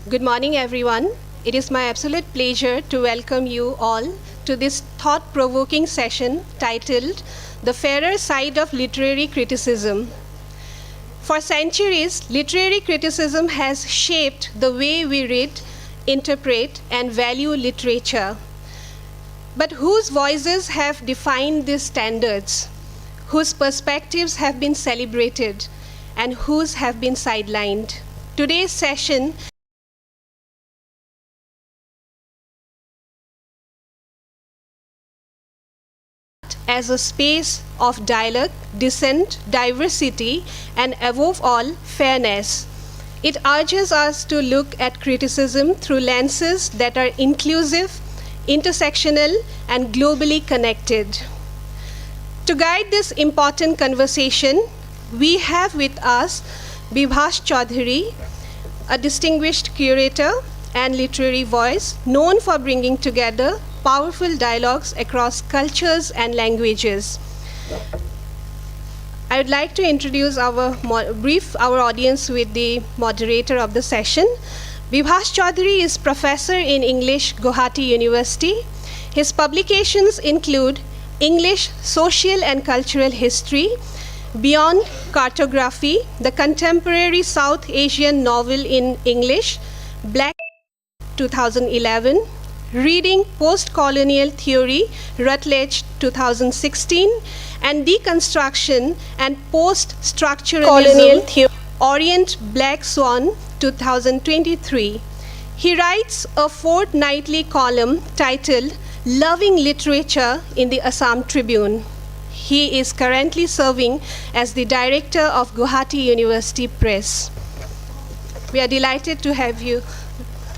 Good morning, everyone. It is my absolute pleasure to welcome you all to this thought-provoking session titled The Fairer Side of Literary Criticism. For centuries, literary criticism has shaped the way we read, interpret, and value literature. But whose voices have defined these standards? Whose perspectives have been celebrated? And whose have been sidelined? Today's session as a space of dialogue, dissent, diversity, and above all, fairness. It urges us to look at criticism through lenses that are inclusive, intersectional, and globally connected. To guide this important conversation, we have with us Bibhash Chaudhary, a distinguished curator and literary voice known for bringing together powerful dialogues across cultures and languages. I would like to introduce our audience with the moderator of the session. Bibhash Chaudhary is professor in English, Guwahati University. His publications include English Social and Cultural History, Beyond Cartography, the Contemporary South Asian Novel in English, Black 2011, Reading Post-Colonial Theory, Routledge 2016, and Deconstruction and Post-Structuralism, Orient Black Swan 2023. He writes a fortnightly column titled Loving Literature in the Assam Tribune. He is currently serving as the director of Guwahati University Press. We are delighted to have you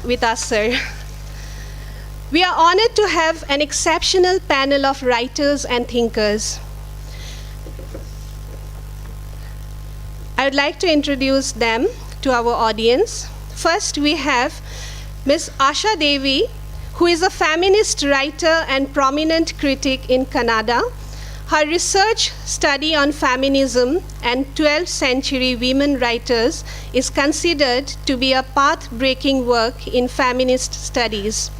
with us, sir. We are honored to have an exceptional panel of writers and thinkers. I would like to introduce them to our audience. First, we have Ms. Asha Devi, who is a feminist writer and prominent critic in Kannada. Her research study on feminism and 12th century women writers is considered to be a path-breaking work in feminist studies.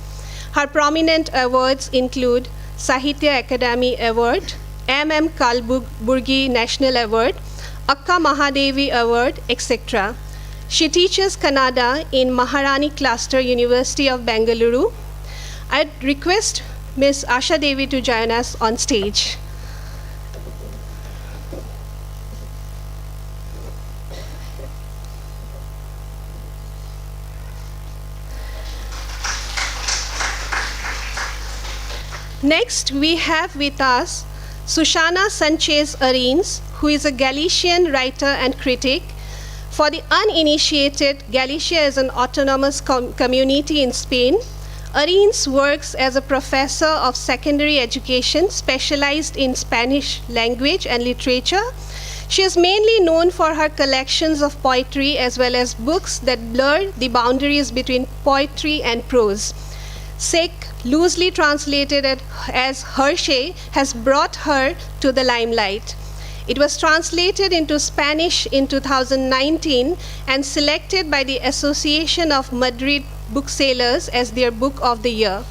Her prominent awards include Sahitya Akademi Award, M.M. Kalburgi National Award, Akka Mahadevi Award, etc. She teaches Kannada in Maharani Cluster University of Bengaluru. I'd request Ms. Asha Devi to join us on stage. Next, we have with us Susana Sanchez Arins, who is a Galician writer and critic. For the uninitiated, Galicia is an autonomous community in Spain. Arins works as a professor of secondary education specialized in Spanish language and literature. She is mainly known for her collections of poetry as well as books that blur the boundaries between poetry and prose. Sikh, loosely translated as Hershey, has brought her to the limelight. It was translated into Spanish in 2019 and selected by the Association of Madrid Booksellers as their Book of the Year.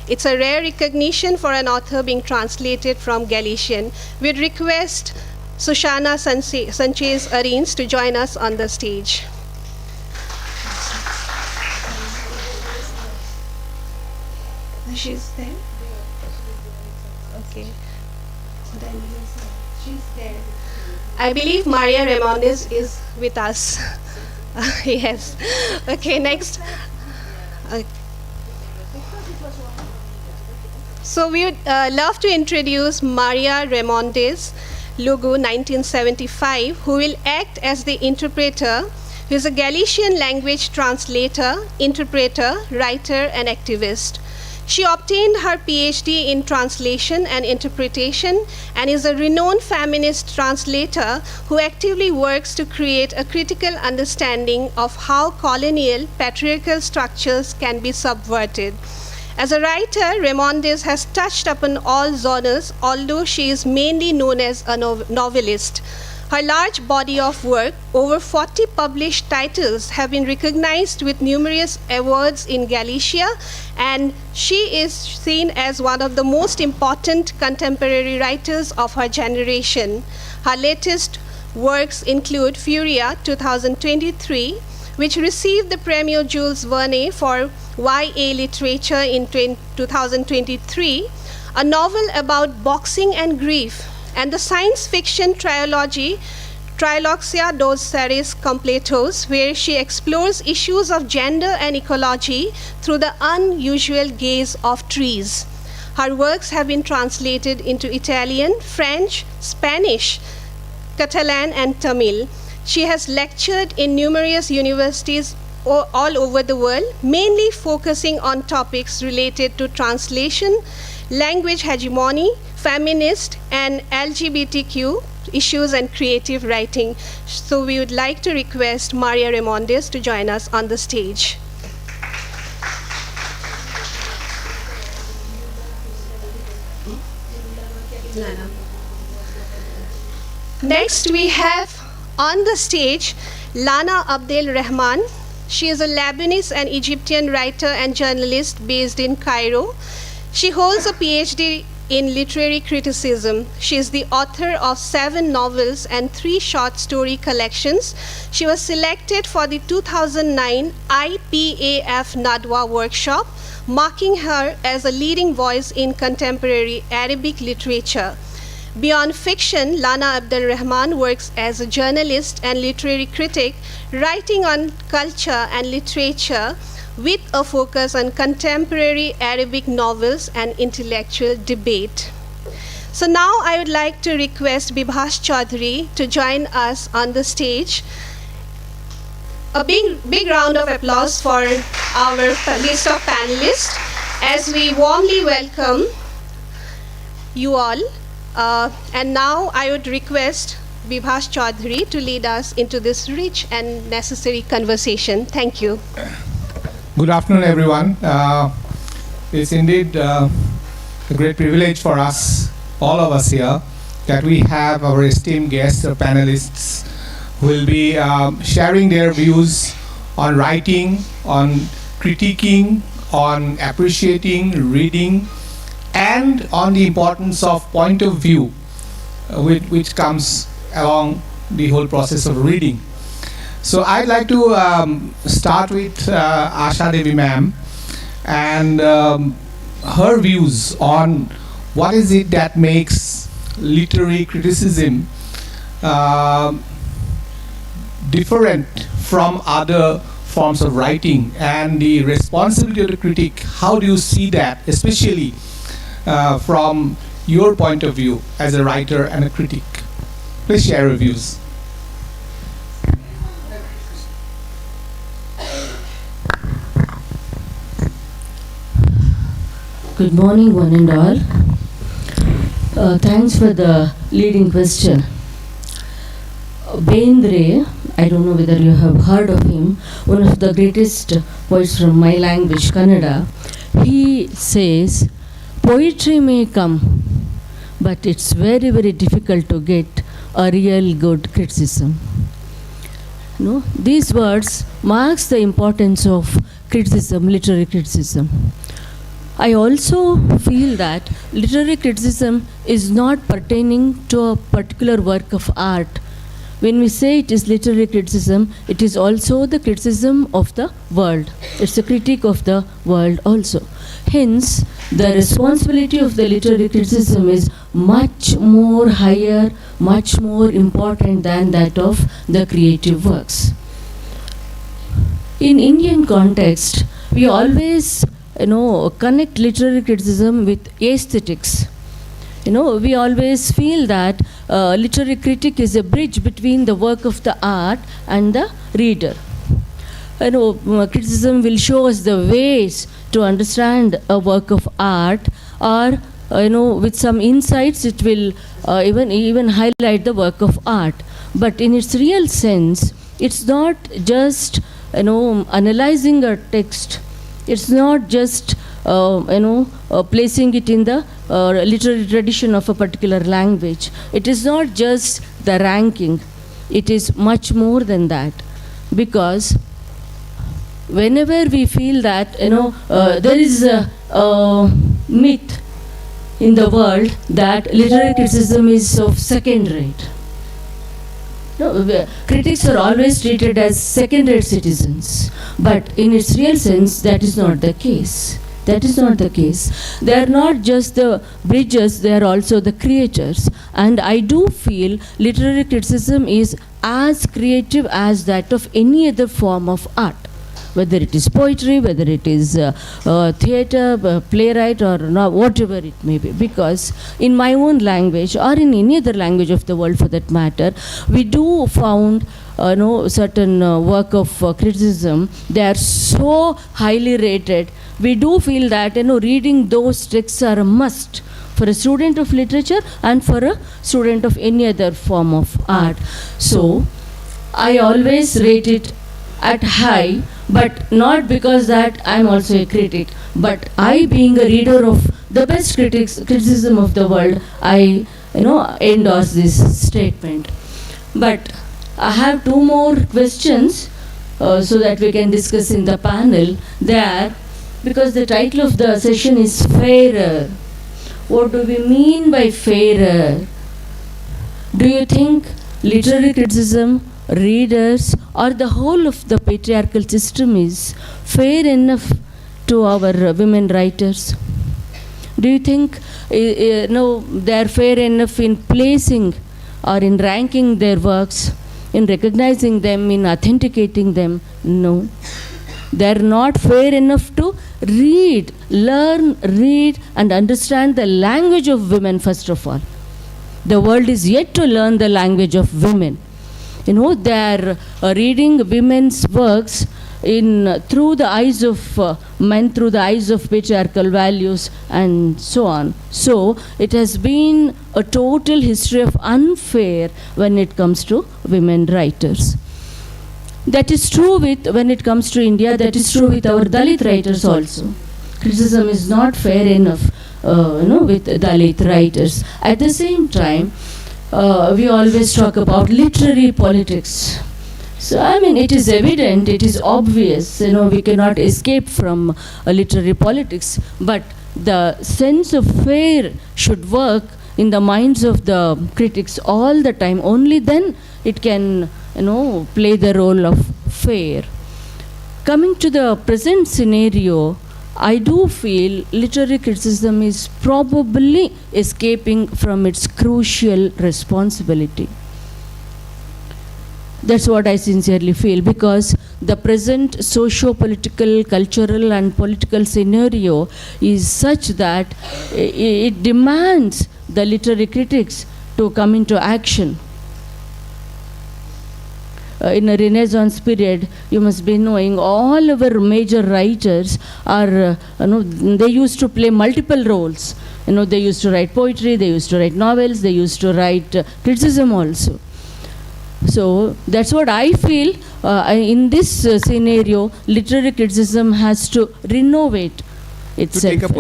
It's a rare recognition for an author being translated from Galician. We'd request Susana Sanchez Arins to join us on the stage. She's there? Okay. Then she's there. I believe Maria Remondes is with us. Yes. Okay, next. So we would love to introduce Maria Remondes Lugu, 1975, who will act as the interpreter, who is a Galician language translator, interpreter, writer, and activist. She obtained her PhD in translation and interpretation and is a renowned feminist translator who actively works to create a critical understanding of how colonial patriarchal structures can be subverted. As a writer, Remondes has touched upon all genres, although she is mainly known as a novelist. Her large body of work, over 40 published titles, have been recognized with numerous awards in Galicia, and she is seen as one of the most important contemporary writers of her generation. Her latest works include Furia 2023, which received the Premio Jules Verne for YA literature in 2023, a novel about boxing and grief, and the science fiction trilogy Triloxia dos Seres Completos, where she explores issues of gender and ecology through the unusual gaze of trees. Her works have been translated into Italian, French, Spanish, Catalan, and Tamil. She has lectured in numerous universities all over the world, mainly focusing on topics related to translation, language hegemony, feminist and LGBTQ issues, and creative writing. So we would like to request Maria Remondes to join us on the stage. Next we have on the stage Lana Abdel Rahman. She is a Lebanese and Egyptian writer and journalist based in Cairo. She holds a PhD in literary criticism. She is the author of 7 novels and 3 short story collections. She was selected for the 2009 IPAF Nadwa workshop, marking her as a leading voice in contemporary Arabic literature. Beyond fiction, Lana Abdel Rahman works as a journalist and literary critic, writing on culture and literature with a focus on contemporary Arabic novels and intellectual debate. So now I would like to request Bibhash Chaudhary to join us on the stage. A big round of applause for our list of panelists as we warmly welcome you all. And now I would request Bibhash Chaudhary to lead us into this rich and necessary conversation. Thank you. Good afternoon, everyone. It's indeed a great privilege for us, all of us here, that we have our esteemed guests or panelists who will be sharing their views on writing, on critiquing, on appreciating, reading, and on the importance of point of view, which comes along the whole process of reading. So I'd like to start with Asha Devi ma'am and her views on what is it that makes literary criticism different from other forms of writing, and the responsibility of the critic. How do you see that, especially from your point of view as a writer and a critic? Please share your views. Good morning, one and all. Thanks for the leading question. Bendre, I don't know whether you have heard of him, one of the greatest poets from my language, Kannada. He says, poetry may come, but it's very, very difficult to get a real good criticism. No? These words marks the importance of criticism, literary criticism. I also feel that literary criticism is not pertaining to a particular work of art. When we say it is literary criticism, it is also the criticism of the world. It's a critique of the world also. Hence, the responsibility of the literary criticism is much more higher, much more important than that of the creative works. In Indian context, we always connect literary criticism with aesthetics. We always feel that literary critic is a bridge between the work of the art and the reader. Criticism will show us the ways to understand a work of art, or with some insights it will even highlight the work of art. But in its real sense, it's not just analyzing a text. It's not just placing it in the literary tradition of a particular language. It is not just the ranking, it is much more than that. Because whenever we feel that, there is a myth in the world that literary criticism is of second rate. No, critics are always treated as second-rate citizens, but in its real sense, that is not the case. That is not the case. They are not just the bridges, they are also the creators. And I do feel literary criticism is as creative as that of any other form of art. Whether it is poetry, whether it is theatre, playwright, or whatever it may be. Because in my own language, or in any other language of the world for that matter, we do found certain work of criticism. They are so highly rated. We do feel that reading those texts are a must for a student of literature and for a student of any other form of art. So I always rate it at high, but not because that I'm also a critic, but I, being a reader of the best criticism of the world, I endorse this statement. But I have two more questions so that we can discuss in the panel there, because the title of the session is Fairer. What do we mean by fairer? Do you think literary criticism, readers, or the whole of the patriarchal system is fair enough to our women writers? Do you think they are fair enough in placing or in ranking their works, in recognizing them, in authenticating them? No. They are not fair enough to learn, read, and understand the language of women first of all. The world is yet to learn the language of women. They are reading women's works through the eyes of men, through the eyes of patriarchal values, and so on. So it has been a total history of unfair when it comes to women writers. That is true when it comes to India. That is true with our Dalit writers also. Criticism is not fair enough, with Dalit writers. At the same time, we always talk about literary politics. So, it is evident, it is obvious, we cannot escape from literary politics, but the sense of fair should work in the minds of the critics all the time. Only then it can, play the role of fair. Coming to the present scenario, I do feel literary criticism is probably escaping from its crucial responsibility. That's what I sincerely feel, because the present socio-political, cultural and political scenario is such that it demands the literary critics to come into action. In a Renaissance period, you must be knowing, all our major writers are, they used to play multiple roles. They used to write poetry, they used to write novels, they used to write criticism also. So that's what I feel. In this scenario, literary criticism has to renovate itself. To take a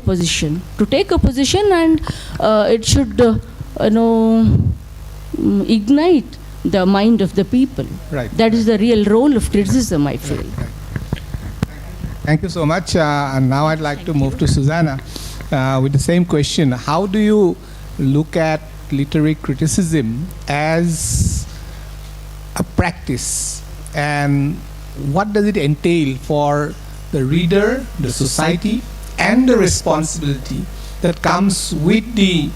position. To take a position, and it should, ignite the mind of the people. Right. That is the real role of criticism, I feel. Right. Thank you so much. And now I'd like to move to Susanna with the same question. How do you look at literary criticism as a practice, and what does it entail for the reader, the society, and the responsibility that comes with the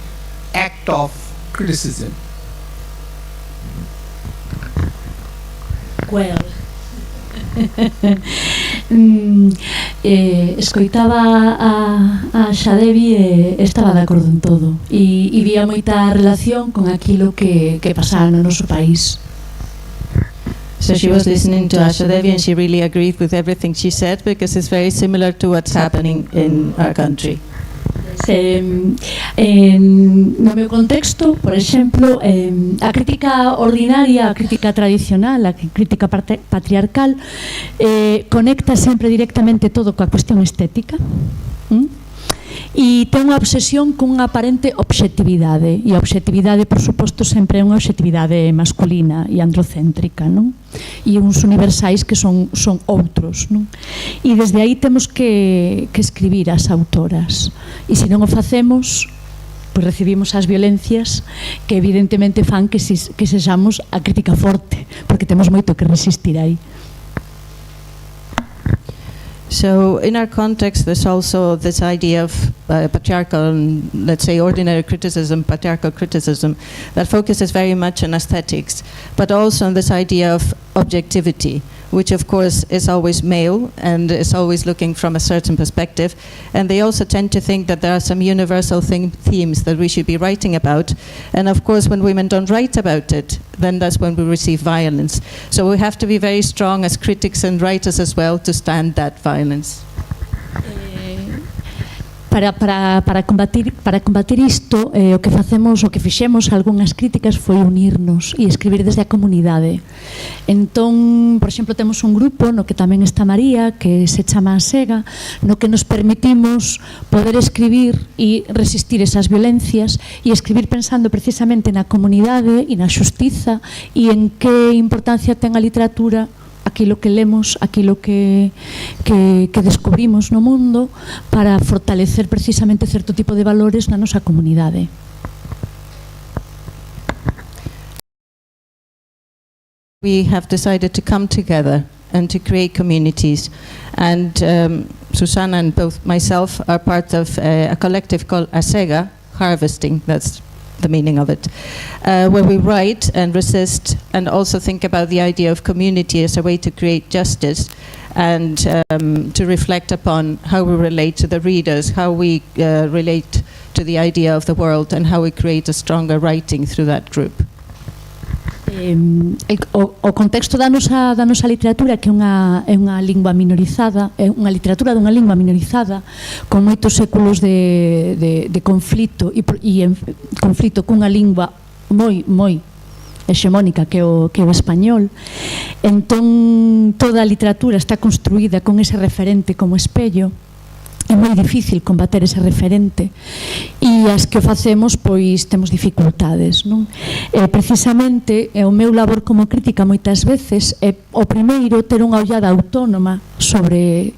act of criticism? Well, escoitaba a Xadevi e estaba de acordo en todo, e vía moita relación con aquilo que pasaba no noso país. So she was listening to Asha Devi and she really agreed with everything she said, because it's very similar to what's happening in our country. No meu contexto, por exemplo, a crítica ordinaria, a crítica tradicional, a crítica patriarcal conecta sempre directamente todo coa cuestión estética, e ten unha obsesión cunha aparente obxectividade, e a obxectividade, por suposto, sempre é unha obxectividade masculina e androcéntrica, non? E uns universais que son outros, non? E desde aí temos que escribir as autoras, e se non o facemos, pois recibimos as violencias que evidentemente fan que sexamos a crítica forte, porque temos moito que resistir aí. So in our context, there's also this idea of patriarchal, let's say ordinary criticism, patriarchal criticism, that focuses very much on aesthetics, but also on this idea of objectivity, which of course is always male and is always looking from a certain perspective. And they also tend to think that there are some universal themes that we should be writing about. And of course, when women don't write about it, then that's when we receive violence. So we have to be very strong as critics and writers as well to stand that violence. Para combatir isto, o que facemos, o que fixemos algunhas críticas foi unirnos e escribir desde a comunidade. Entón, por exemplo, temos un grupo no que tamén está María, que se chama Sega, no que nos permitimos poder escribir e resistir esas violencias e escribir pensando precisamente na comunidade e na xustiza e en que importancia ten a literatura, aquilo que lemos, aquilo que descubrimos no mundo para fortalecer precisamente certo tipo de valores na nosa comunidade. We have decided to come together and to create communities, and Susanna and both myself are part of a collective called Asega, Harvesting, that's the meaning of it, where we write and resist and also think about the idea of community as a way to create justice and to reflect upon how we relate to the readers, how we relate to the idea of the world, and how we create a stronger writing through that group. O contexto da nosa literatura, que é unha lingua minorizada, é unha literatura dunha lingua minorizada con moitos séculos de conflito e conflito cunha lingua moi hexemónica que é o español. Entón toda a literatura está construída con ese referente como espello. É moi difícil combater ese referente e as que o facemos pois temos dificultades, non? Precisamente o meu labor como crítica moitas veces é o primeiro ter unha ollada autónoma sobre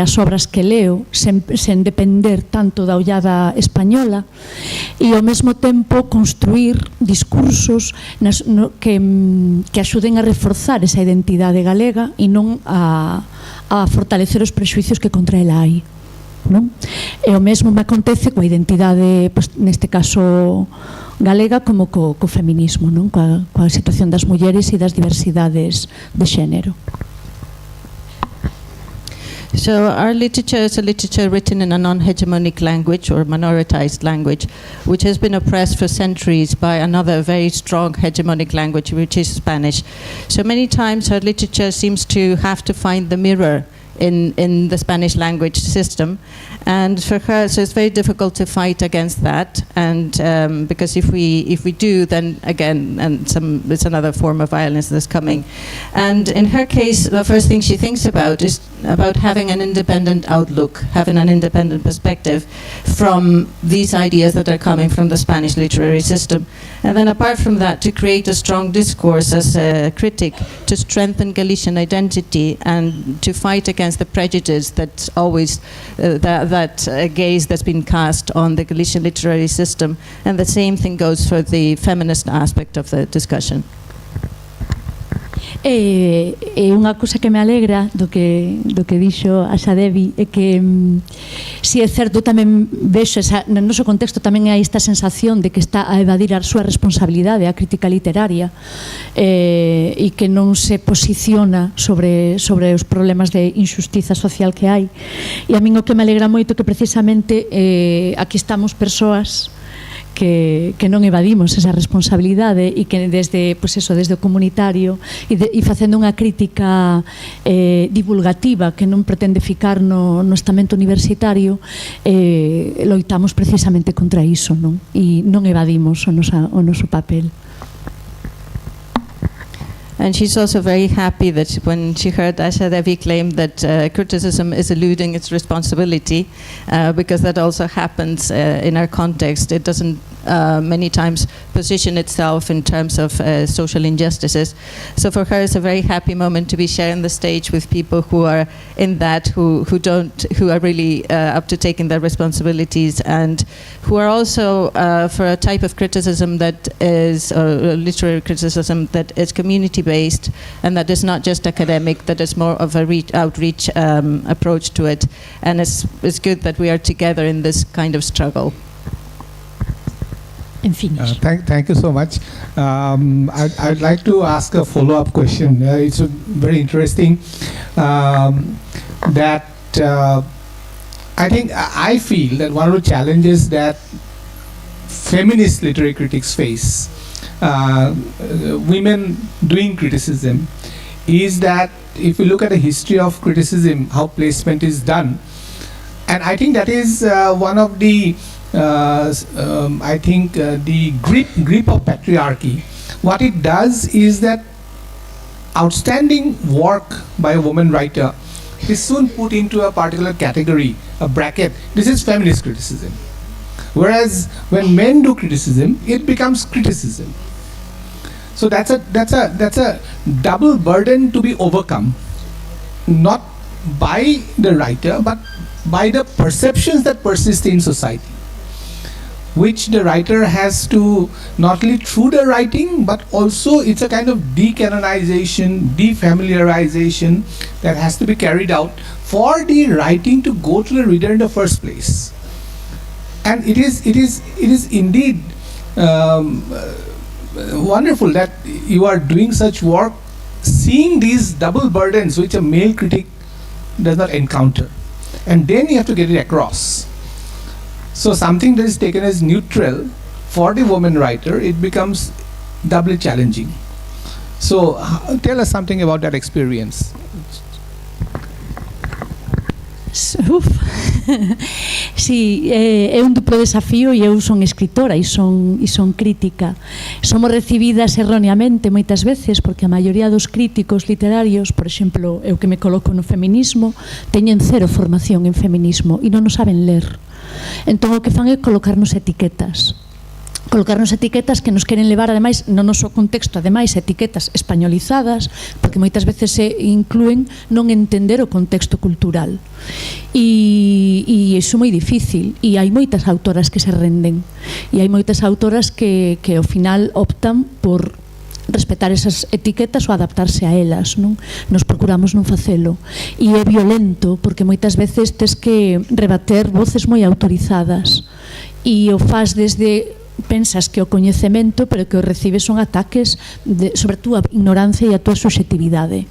as obras que leo sen depender tanto da ollada española e ao mesmo tempo construir discursos que axuden a reforzar esa identidade galega e non a fortalecer os prexuicios que contra ela hai. Non? E o mesmo me acontece coa identidade, pois, neste caso galega, como co feminismo, non? Coa situación das mulleres e das diversidades de xénero. So our literature is a literature written in a non-hegemonic language or minoritized language, which has been oppressed for centuries by another very strong hegemonic language, which is Spanish. So many times our literature seems to have to find the mirror in the Spanish language system, and for her, so it's very difficult to fight against that. And because if we do, then again, it's another form of violence that's coming. And in her case, the first thing she thinks about is about having an independent outlook, having an independent perspective from these ideas that are coming from the Spanish literary system. And then apart from that, to create a strong discourse as a critic, to strengthen Galician identity and to fight against the prejudice that's always that gaze that's been cast on the Galician literary system. And the same thing goes for the feminist aspect of the discussion. E unha cousa que me alegra do que dixo a Xadevi é que si é certo, tamén vexo no noso contexto tamén hai esta sensación de que está a evadir a súa responsabilidade a crítica literaria e que non se posiciona sobre os problemas de injustiza social que hai. E a min o que me alegra moito que precisamente aquí estamos persoas que non evadimos esa responsabilidade e que desde, pois eso, desde o comunitario e facendo unha crítica divulgativa que non pretende ficar no estamento universitario, loitamos precisamente contra iso, non? E non evadimos o noso papel. And she's also very happy that when she heard Asha Devi claim that criticism is eluding its responsibility, because that also happens in our context. It doesn't many times position itself in terms of social injustices. So for her, it's a very happy moment to be sharing the stage with people who are in that, who are really up to taking their responsibilities, and who are also for a type of criticism that is literary criticism that is community-based and that is not just academic, that is more of a outreach approach to it. And it's good that we are together in this kind of struggle. Thank you so much. I'd like to ask a follow-up question. It's very interesting that I feel that one of the challenges that feminist literary critics face, women doing criticism, is that if you look at the history of criticism, how placement is done, and I think that is one of the the grip of patriarchy. What it does is that outstanding work by a woman writer is soon put into a particular category, a bracket. This is feminist criticism. Whereas when men do criticism, it becomes criticism. So that's a double burden to be overcome, not by the writer, but by the perceptions that persist in society, which the writer has to, not only through the writing, but also it's a kind of decanonization, defamiliarization that has to be carried out for the writing to go to the reader in the first place. And it is indeed wonderful that you are doing such work, seeing these double burdens which a male critic does not encounter, and then you have to get it across. So something that is taken as neutral for the woman writer, it becomes doubly challenging. So tell us something about that experience. Sí, é un duplo desafío e eu son escritora e son crítica. Somos recibidas erróneamente moitas veces porque a maioría dos críticos literarios, por exemplo, eu que me coloco no feminismo, teñen cero formación en feminismo e non o saben ler. Entón o que fan é colocarnos etiquetas que nos queren levar, ademais, no noso contexto, ademais, etiquetas españolizadas, porque moitas veces se inclúen non entender o contexto cultural. E iso é moi difícil, e hai moitas autoras que se renden, e hai moitas autoras que ao final optan por respetar esas etiquetas ou adaptarse a elas, non? Nos procuramos non facelo, e é violento porque moitas veces tes que rebater voces moi autorizadas, e o faz desde, pensas que o coñecemento, pero que o recibes son ataques sobre a túa ignorancia e a túa subxetividade.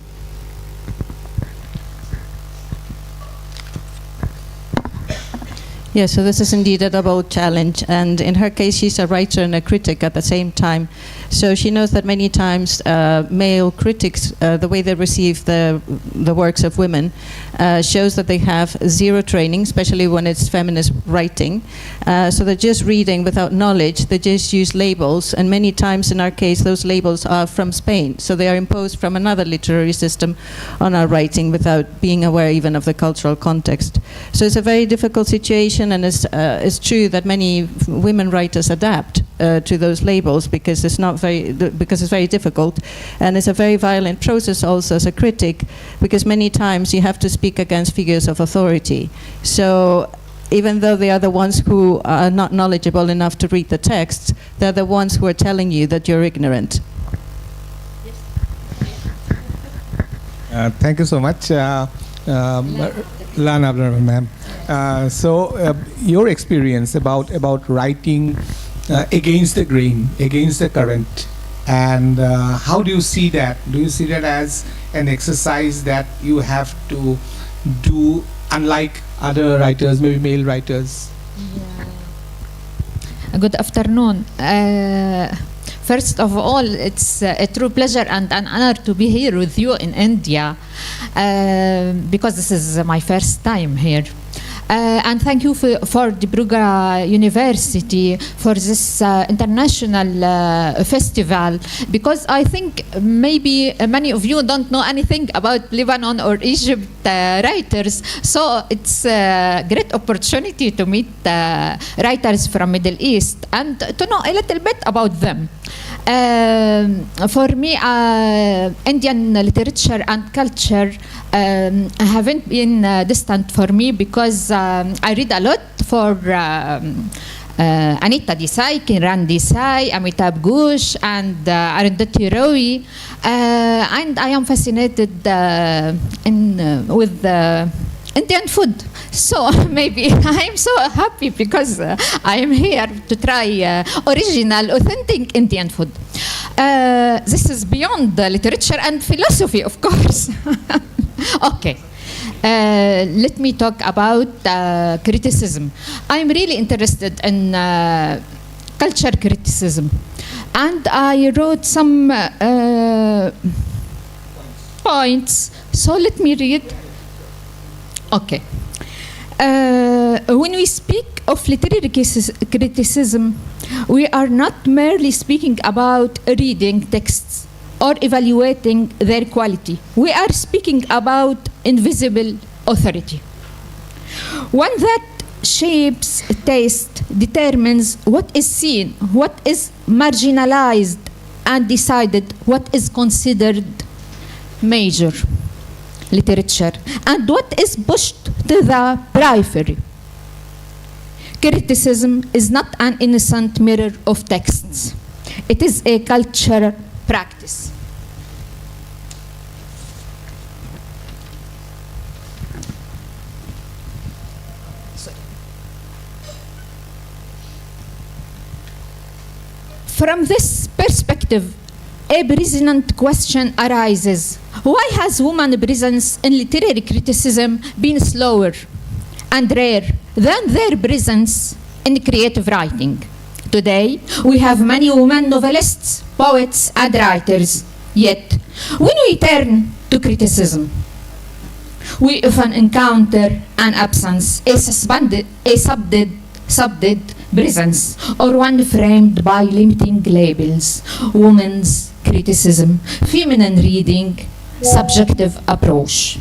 Yeah, so this is indeed a double challenge, and in her case she's a writer and a critic at the same time. So she knows that many times male critics, the way they receive the works of women, shows that they have zero training, especially when it's feminist writing. So they're just reading without knowledge, they just use labels, and many times in our case those labels are from Spain, so they are imposed from another literary system on our writing without being aware even of the cultural context. So it's a very difficult situation, and it's true that many women writers adapt to those labels because it's very difficult, and it's a very violent process also as a critic, because many times you have to speak against figures of authority. So even though they are the ones who are not knowledgeable enough to read the texts, they're the ones who are telling you that you're ignorant. Thank you so much, Lana, ma'am. So your experience about writing against the grain, against the current, and how do you see that? Do you see that as an exercise that you have to do, unlike other writers, maybe male writers? Good afternoon. First of all, it's a true pleasure and an honor to be here with you in India because this is my first time here. And thank you for Dibrugarh University for this international festival, because I think maybe many of you don't know anything about Lebanon or Egypt writers, so it's a great opportunity to meet writers from Middle East and to know a little bit about them. For me, Indian literature and culture haven't been distant for me because I read a lot for Anita Desai, Kiran Desai, Amitabh Ghosh, and Arundhati Roy, and I am fascinated with Indian food. So maybe I am so happy because I am here to try original, authentic Indian food. This is beyond the literature and philosophy, of course. Okay. Let me talk about criticism. I'm really interested in culture criticism. And I wrote some points. So let me read. Okay. When we speak of literary criticism, we are not merely speaking about reading texts or evaluating their quality. We are speaking about invisible authority. One that shapes taste, determines what is seen, what is marginalized, and decided what is considered major literature and what is pushed to the periphery. Criticism is not an innocent mirror of texts. It is a cultural practice. From this perspective, a resonant question arises. Why has women's presence in literary criticism been slower and rare than their presence in creative writing? Today, we have many women novelists, poets, and writers. Yet, when we turn to criticism, we often encounter an absence, a subdued presence, or one framed by limiting labels: women's criticism, feminine reading, subjective approach.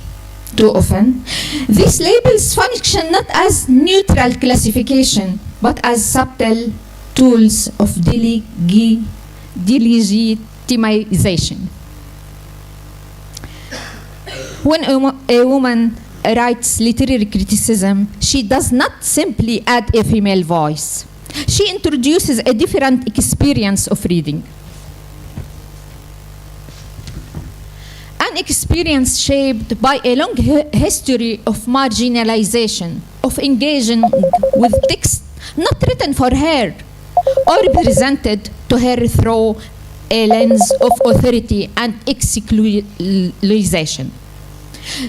Too often, these labels function not as neutral classification, but as subtle tools of delegitimization. When a woman writes literary criticism, she does not simply add a female voice. She introduces a different experience of reading. An experience shaped by a long history of marginalization, of engaging with text not written for her, or presented to her through a lens of authority and exclusion.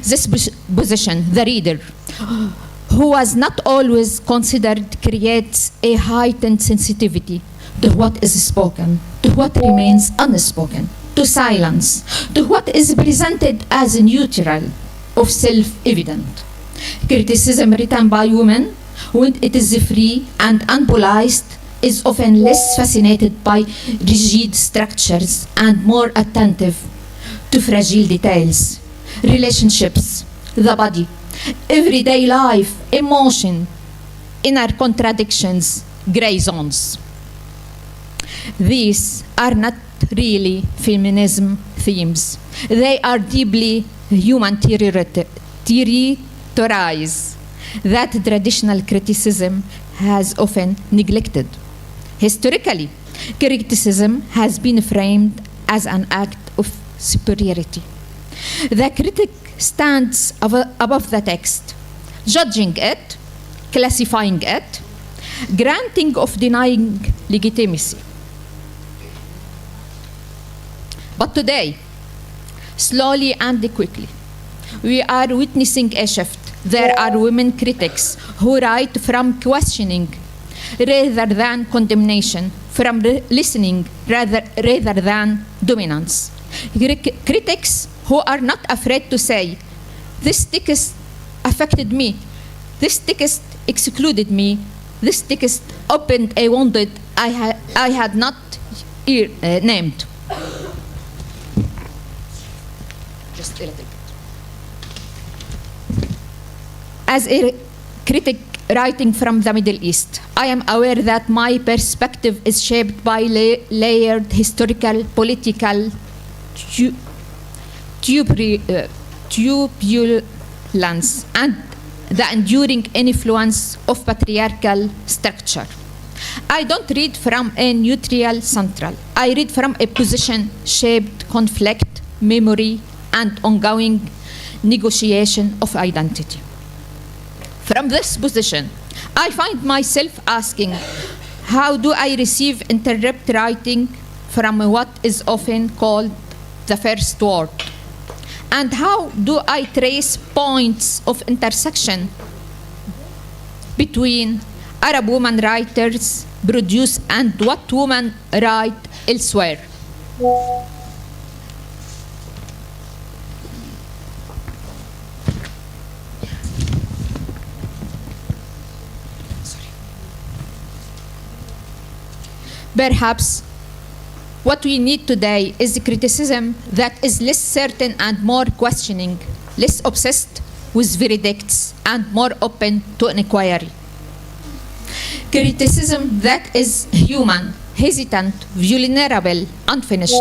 This position, the reader, who was not always considered, creates a heightened sensitivity to what is spoken, to what remains unspoken, to silence, to what is presented as neutral, of self-evident. Criticism written by women, when it is free and unpoliced, is often less fascinated by rigid structures and more attentive to fragile details, relationships, the body, everyday life, emotion, inner contradictions, gray zones. These are not really feminism themes. They are deeply human territories that traditional criticism has often neglected. Historically, criticism has been framed as an act of superiority. The critic stands above the text, judging it, classifying it, granting or denying legitimacy. But today, slowly and quickly, we are witnessing a shift. There are women critics who write from questioning rather than condemnation, from listening rather than dominance. Critics who are not afraid to say, this text affected me, this text excluded me, this text opened a wound I had not named. Just a little bit. As a critic writing from the Middle East, I am aware that my perspective is shaped by layered historical, political turbulence and the enduring influence of patriarchal structure. I don't read from a neutral central. I read from a position shaped conflict, memory, and ongoing negotiation of identity. From this position, I find myself asking, how do I receive interrupt writing from what is often called the first word? And how do I trace points of intersection between Arab women writers produce and what women write elsewhere? Perhaps what we need today is a criticism that is less certain and more questioning, less obsessed with verdicts and more open to an inquiry. Criticism that is human, hesitant, vulnerable, unfinished.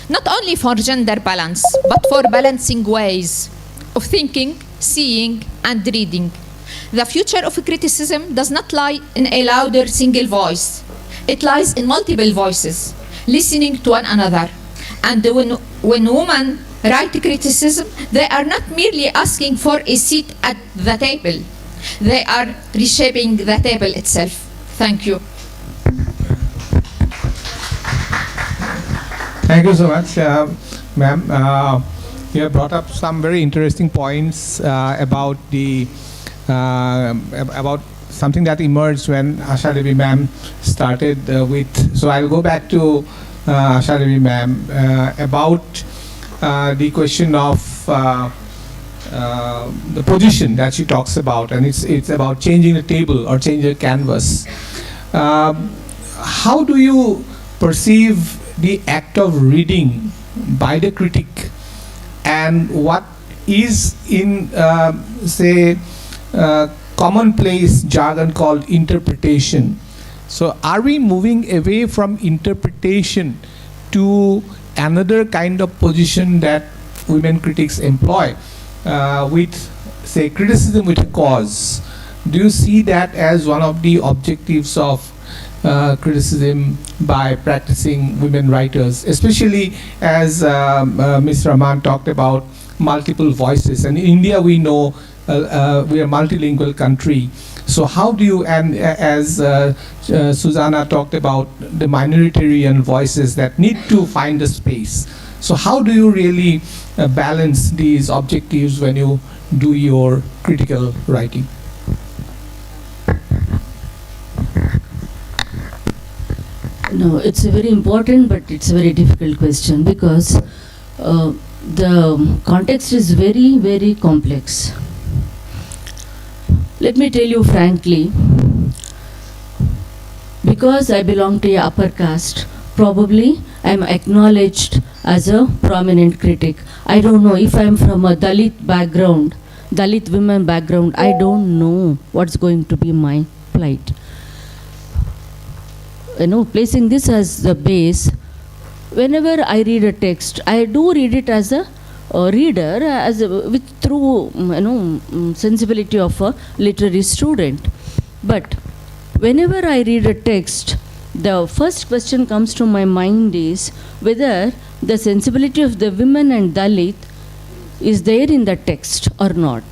Not only for gender balance, but for balancing ways of thinking, seeing, and reading. The future of criticism does not lie in a louder single voice. It lies in multiple voices, listening to one another. And when women write criticism, they are not merely asking for a seat at the table. They are reshaping the table itself. Thank you. Thank you so much, ma'am. You have brought up some very interesting points about the about something that emerged when Asha Devi ma'am started with. So I'll go back to Asha Devi ma'am about the question of the position that she talks about, and it's about changing the table or changing the canvas. How do you perceive the act of reading by the critic, and what is in say commonplace jargon called interpretation? So are we moving away from interpretation to another kind of position that women critics employ with, say, criticism with a cause? Do you see that as one of the objectives of criticism by practicing women writers, especially as Ms. Rahman talked about multiple voices, and in India we know we are a multilingual country. So how do you, and as Susanna talked about the minoritarian voices that need to find a space. So how do you really balance these objectives when you do your critical writing? No, it's a very important, but it's a very difficult question, because the context is very, very complex. Let me tell you frankly, because I belong to a upper caste, probably I'm acknowledged as a prominent critic. I don't know if I'm from a Dalit background, Dalit women background, I don't know what's going to be my plight. You know, placing this as the base, whenever I read a text, I do read it as a reader, as through sensibility of a literary student. But whenever I read a text, the first question comes to my mind is whether the sensibility of the women and Dalit is there in the text or not.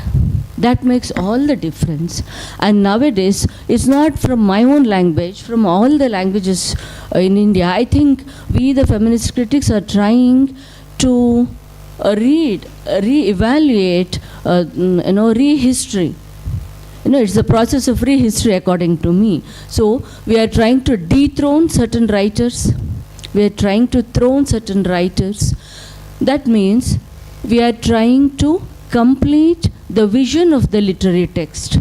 That makes all the difference. And nowadays, it's not from my own language, from all the languages in India. I think we, the feminist critics, are trying to read, re-evaluate, rehistory It's a process of rehistory according to me. So we are trying to dethrone certain writers. We are trying to throne certain writers. That means we are trying to complete the vision of the literary text.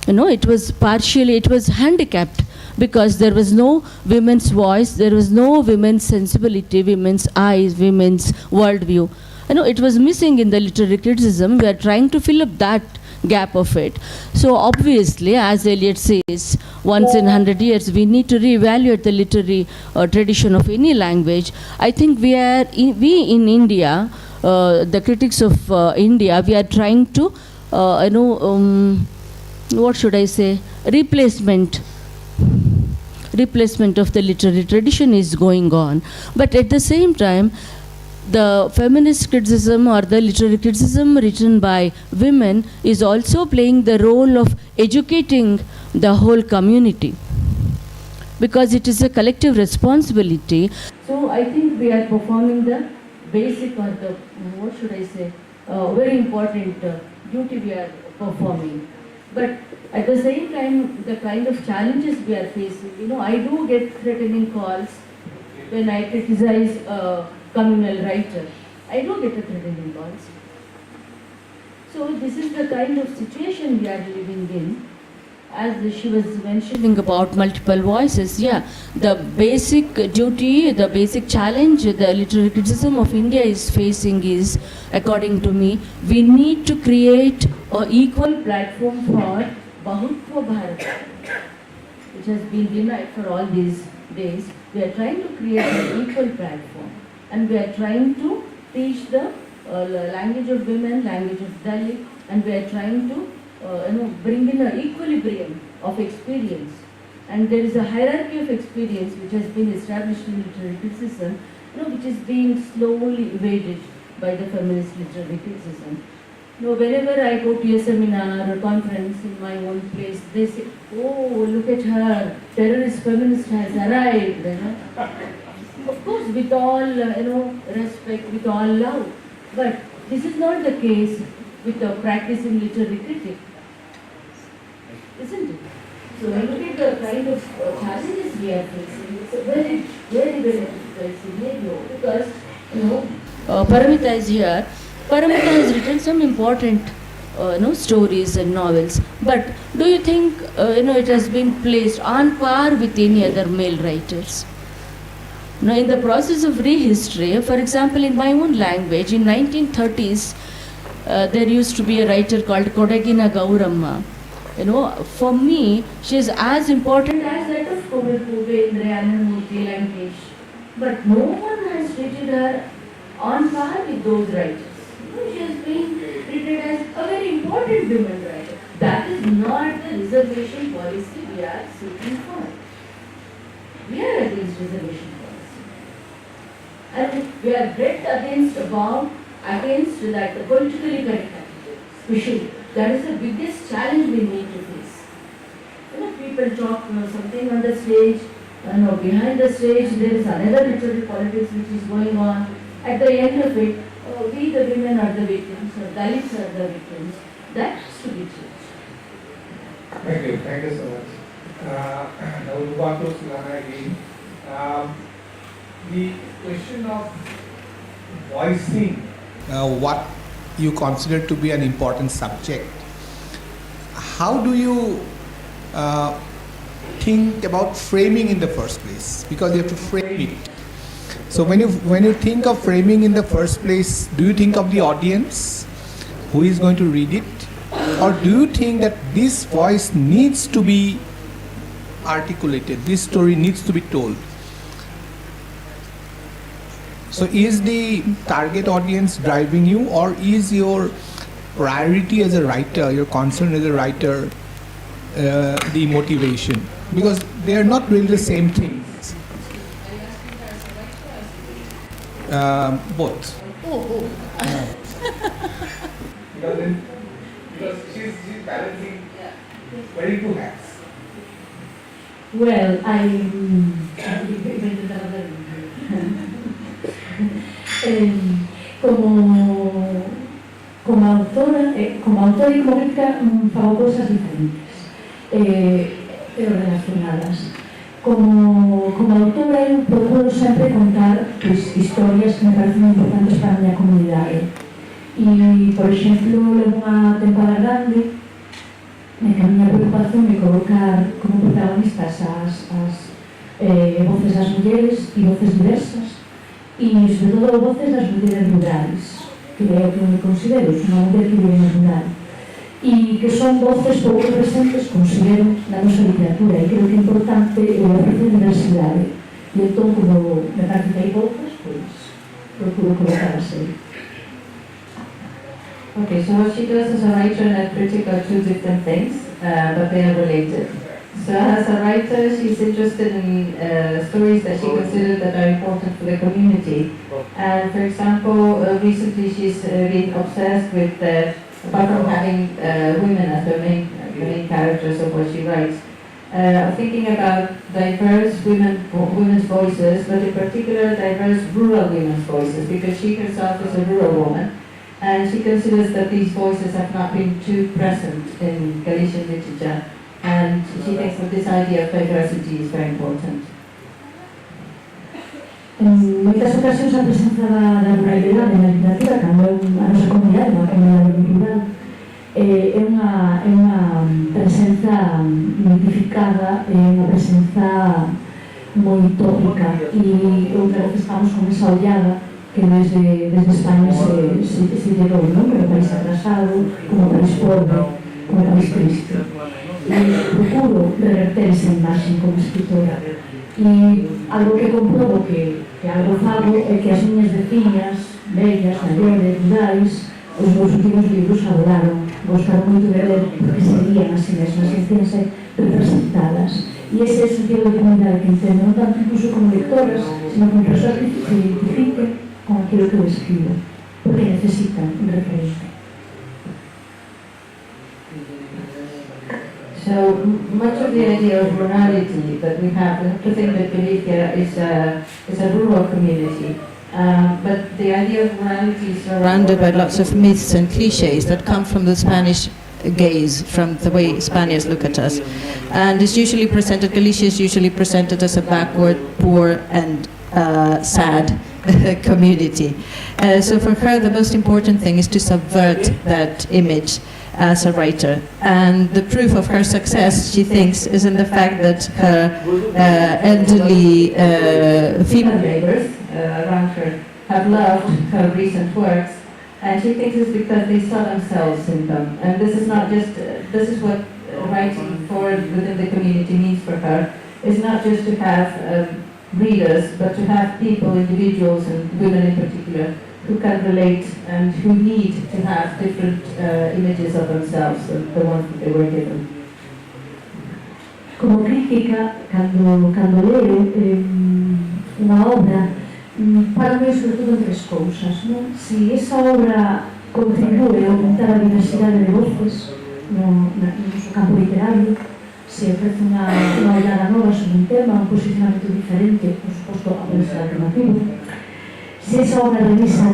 It was handicapped because there was no women's voice, there was no women's sensibility, women's eyes, women's worldview. It was missing in the literary criticism. We are trying to fill up that gap of it. So obviously, as Eliot says, once in 100 years, we need to reevaluate the literary tradition of any language. I think we in India, the critics of India, we are trying to, what should I say, replacement of the literary tradition is going on. But at the same time, the feminist criticism or the literary criticism written by women is also playing the role of educating the whole community, because it is a collective responsibility. So I think we are performing the basic or the, what should I say, very important duty we are performing. But at the same time, the kind of challenges we are facing, I do get threatening calls when I criticize a communal writer. I do get threatening calls. So this is the kind of situation we are living in. As she was mentioning about multiple voices, the basic duty, the basic challenge the literary criticism of India is facing is, according to me, we need to create an equal platform for Bahutva Bharat, which has been denied for all these days. We are trying to create an equal platform, and we are trying to teach the language of women, language of Dalit, and we are trying to bring in an equilibrium of experience. And there is a hierarchy of experience which has been established in literary criticism, which is being slowly evaded by the feminist literary criticism. Whenever I go to a seminar or conference in my own place, they say, "Oh, look at her, terrorist feminist has arrived." Of course, with all respect, with all love, but this is not the case with the practicing literary critic, isn't it? So when you look at the kind of challenges we are facing, it's a very, very, very difficult scenario because, Paramita is here. Paramita has written some important stories and novels, but do you think it has been placed on par with any other male writers? In the process of rehistory, for example, in my own language, in 1930s, there used to be a writer called Kodagina Gauramma. For me, she is as important as that of Kovilpube, Indrayanamurthy, Lankesh. But no one has treated her on par with those writers. She has been treated as a very important women writer. That is not the reservation policy we are seeking for. We are against reservation policy. And we are dead against that politically correct attitude, especially. That is the biggest challenge we need to face. People talk something on the stage, behind the stage there is another literary politics which is going on. At the end of it, we the women are the victims, or Dalits are the victims. That has to be changed. Thank you so much. Now we'll move on to Sulana again. The question of voicing what you consider to be an important subject. How do you think about framing in the first place? Because you have to frame it. So when you think of framing in the first place, do you think of the audience who is going to read it? Or do you think that this voice needs to be articulated, this story needs to be told? So is the target audience driving you, or is your priority as a writer, your concern as a writer, the motivation? Because they are not really the same things. Both. Because she's balancing wearing two hats. Well, como Como autora e como crítica fago cousas diferentes e relacionadas. Como autora eu procuro sempre contar historias que me parecen importantes para a miña comunidade. E, por exemplo, levo unha tempada grande en que a miña preocupación é colocar como protagonistas as voces das mulleres e voces diversas e, sobre todo, voces das mulleres rurais, que é o que eu me considero, son unha muller que vive no rural, e que son voces pouco presentes, considero, na nosa literatura, e creo que é importante ofrecer diversidade. E entón, como me parece que hai poucas, pois procuro colocar así. Okay, so what she does as a writer and a critic are two different things, but they are related. So as a writer, she's interested in stories that she considers that are important for the community. And for example, recently she's been obsessed with, apart from having women as the main characters of what she writes, thinking about diverse women's voices, but in particular diverse rural women's voices, because she herself is a rural woman. And she considers that these voices have not been too present in Galician literature. And she thinks that this idea of diversity is very important. En moitas ocasións a presenza da ruralidade na literatura, cando a nosa comunidade, a comunidade rural, é unha presenza mitificada, é unha presenza moi tópica, e outra vez estamos con esa ollada que desde España se llegou, non? Como país atrasado, como país pobre, como país triste. E procuro reverter esa imaxe como escritora. E algo que comprobo que algo fago é que as miñas veciñas, bellas, maiores, rurais, os meus últimos libros adoraron, gostaron moito de ler porque seguían así mesmas, sentíanse representadas. E ese é o sentido de comunidade que entendo, non tanto incluso como lectoras, sino como persoas que se identifiquen con aquilo que eu escribo, porque necesitan un referente. So much of the idea of rurality that we have to think that Galicia is a rural community. But the idea of rurality is surrounded by lots of myths and cliches that come from the Spanish gaze, from the way Spaniards look at us. And it's usually presented, Galicia is usually presented as a backward, poor and sad community. So for her, the most important thing is to subvert that image as a writer. And the proof of her success, she thinks, is in the fact that her elderly female neighbors around her have loved her recent works, and she thinks it's because they saw themselves in them. And this is not just, this is what writing forward within the community means for her. It's not just to have readers, but to have people, individuals, and women in particular, who can relate and who need to have different images of themselves than the ones that they were given. Como crítica, cando leo unha obra, para mí sobre todo en tres cousas, non? Si esa obra contribúe a aumentar a diversidade de voces no noso campo literario, se ofrece unha ollada nova sobre un tema, un posicionamento diferente, por suposto, a pode ser alternativo. Se esa obra revisa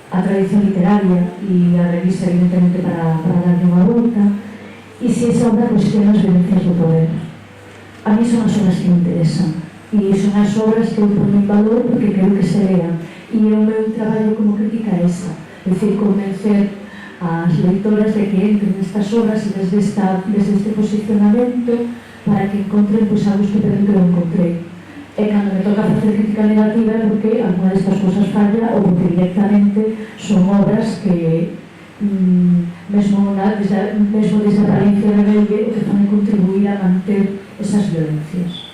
a tradición literaria e a revisa evidentemente para darle unha volta, e se esa obra cuestiona as violencias do poder. A mí son as obras que me interesan, e son as obras que eu pono en valor porque quero que se lean, e o meu traballo como crítica é esa, é dicir, convencer as leitoras de que entren nestas obras e desde este posicionamento para que encontren algo estupendo que eu encontrei. E cando me toca facer crítica negativa é porque alguna destas cousas falla ou porque directamente son obras que mesmo desde a apariencia rebelde o que fan contribuir a manter esas violencias.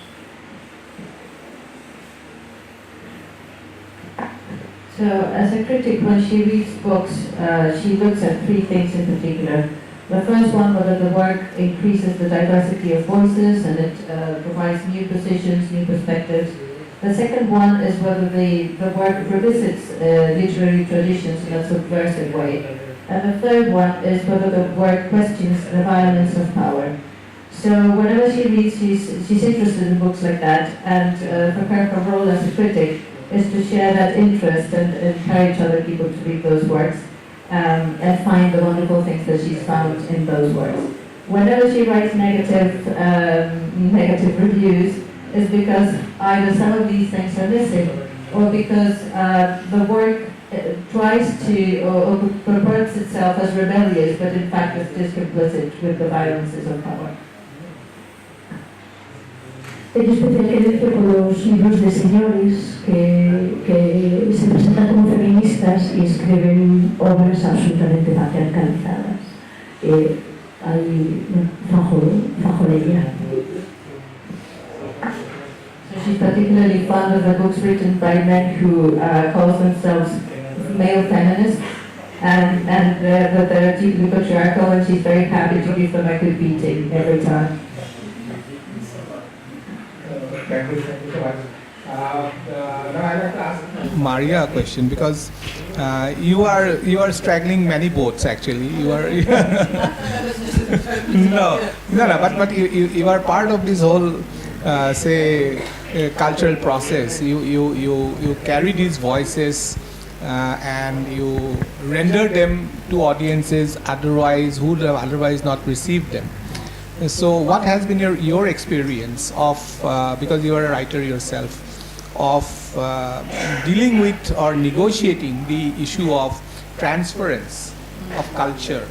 So, as a critic, when she reads books, she looks at three things in particular. The first one, whether the work increases the diversity of voices and it provides new positions, new perspectives. The second one is whether the work revisits literary traditions in a subversive way. And the third one is whether the work questions the violence of power. So whenever she reads, she's interested in books like that, and for her role as a critic is to share that interest and encourage other people to read those works and find the wonderful things that she's found in those works. Whenever she writes negative reviews, is because either some of these things are missing, or because the work tries to or purports itself as rebellious, but in fact is just complicit with the violences of power. En especial querencia por los libros de señores que se presentan como feministas y escriben obras absolutamente patriarcalizadas. Hay fajolería. So she's particularly fond of the books written by men who call themselves male feminists, and that they're deeply patriarchal, and she's very happy to give them a good beating every time. Thank you so much. Now I'd like to ask Maria a question, because you are straddling many boats actually. You are no, but you are part of this whole cultural process. You carry these voices and you render them to audiences otherwise who would have otherwise not received them. So what has been your experience of, because you are a writer yourself, of dealing with or negotiating the issue of transference of culture,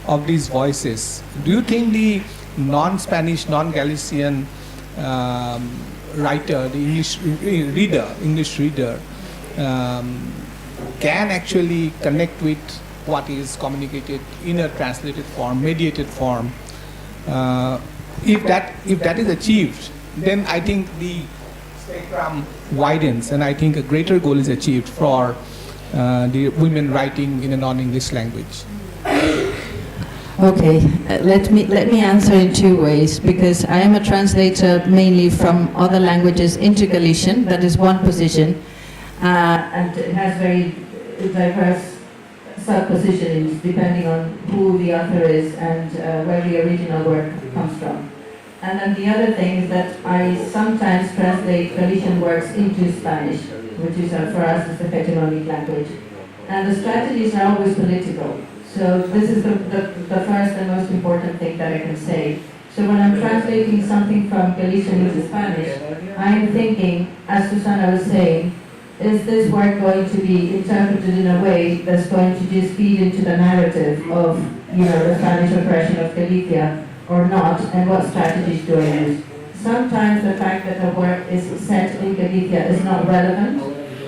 of these voices? Do you think the non-Spanish, non-Galician writer, the English reader, can actually connect with what is communicated in a translated form, mediated form? If that is achieved, then I think the spectrum widens, and I think a greater goal is achieved for the women writing in a non-English language. Okay, let me answer in two ways, because I am a translator mainly from other languages into Galician. That is one position, And it has very diverse sub-positionings depending on who the author is and where the original work comes from. And then the other thing is that I sometimes translate Galician works into Spanish, which is for us is the hegemonic language. And the strategies are always political. So this is the first and most important thing that I can say. So when I'm translating something from Galician into Spanish, I'm thinking, as Susana was saying, is this work going to be interpreted in a way that's going to just feed into the narrative of, the Spanish oppression of Galicia or not, and what strategies do I use? Sometimes the fact that a work is set in Galicia is not relevant,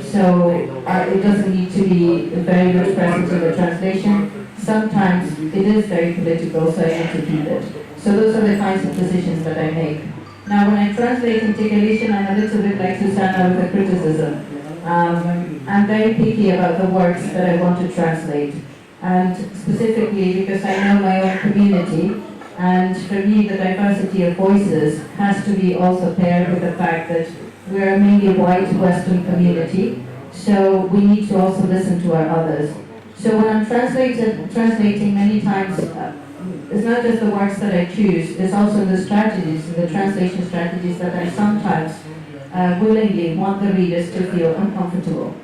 so it doesn't need to be very much present in the translation. Sometimes it is very political, so I need to keep it. So those are the kinds of decisions that I make. Now when I translate into Galician, I'm a little bit like Susana with the criticism. I'm very picky about the works that I want to translate, and specifically because I know my own community, and for me the diversity of voices has to be also paired with the fact that we're a mainly white Western community, so we need to also listen to our others. So when I'm translating many times, it's not just the works that I choose, it's also the strategies, the translation strategies that I sometimes willingly want the readers to feel uncomfortable.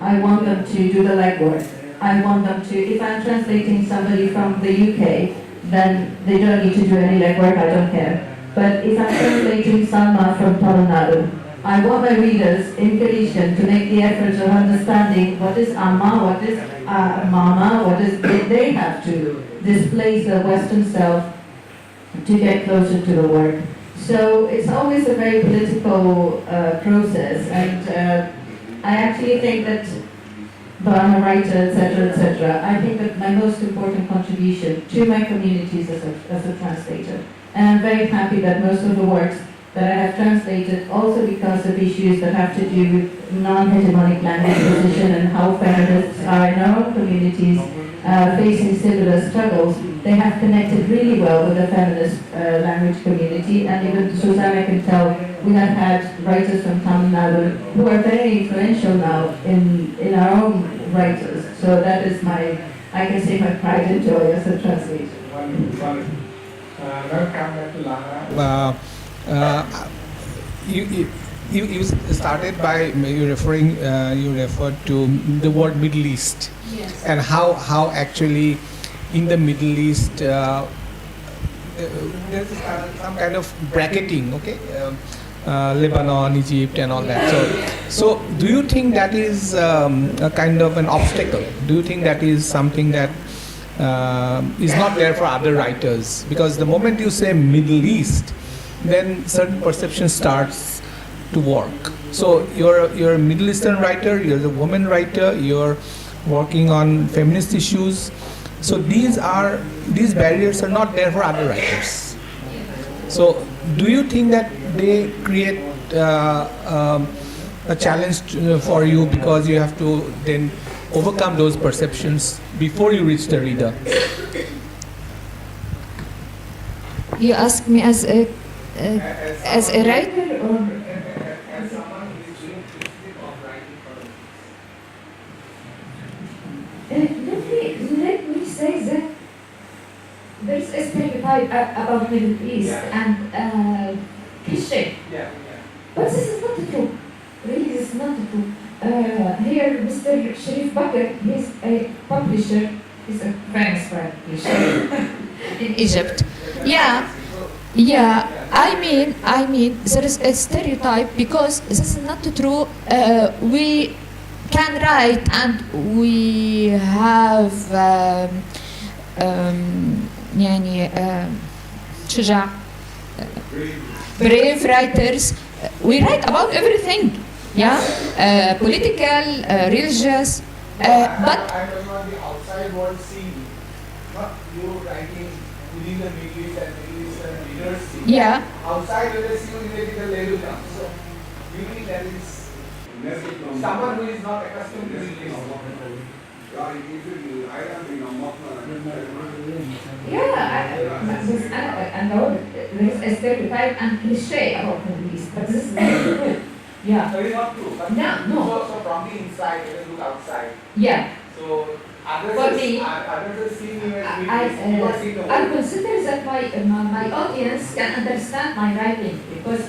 I want them to do the legwork. I want them to, if I'm translating somebody from the UK, then they don't need to do any legwork, I don't care. But if I'm translating Salma from Tornado, I want my readers in Galician to make the effort of understanding what is Amma, what is Mama, what is they have to displace the Western self to get closer to the work. So it's always a very political process, and I actually think that, but I'm a writer, etc., I think that my most important contribution to my community is as a translator. And I'm very happy that most of the works that I have translated, also because of issues that have to do with non-hegemonic language position and how feminists are in our own communities facing similar struggles, they have connected really well with the feminist language community, and even Susanna can tell we have had writers from Tamil Nadu who are very influential now in our own writers. So that is I can say my pride and joy as a translator. Now come back to Lana. you started by you referred to the word Middle East. Yes. And how actually in the Middle East there's some kind of bracketing, okay? Lebanon, Egypt, and all that. So do you think that is a kind of an obstacle? Do you think that is something that is not there for other writers? Because the moment you say Middle East, then certain perception starts to work. So you're a Middle Eastern writer, you're a woman writer, you're working on feminist issues. So these barriers are not there for other writers. So do you think that they create a challenge for you, because you have to then overcome those perceptions before you reach the reader? You ask me as a writer? As someone who is doing of writing for Let me say that there is a stereotype about Middle East and cliche. But this is not true. Really, this is not true. Here, Mr. Sharif Bakr, he's a publisher, he's a famous publisher in Egypt. Yeah, I mean, there is a stereotype because this is not true. We can write and we have شجاع brave writers. We write about everything, political, religious, but I'm talking about the outside world scene, not you writing within the Middle East and Middle Eastern leaders scene. Outside when they see you related to level down. So usually there is someone who is not accustomed to Middle East. I know there is a stereotype and cliche about Middle East, but this is not true. So it's not true. But No. So from the inside, let us look outside. So For me, others are seeing you as Middle East. You are seeing the I world. consider that my audience can understand my writing because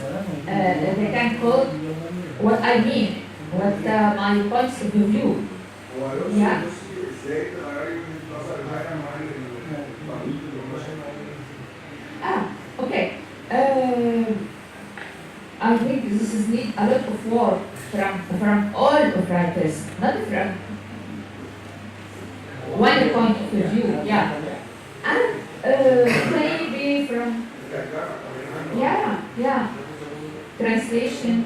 they can quote what I mean, what my points of view. Okay. I think this is need a lot of work from all of writers, not from one point of view, and maybe from translation,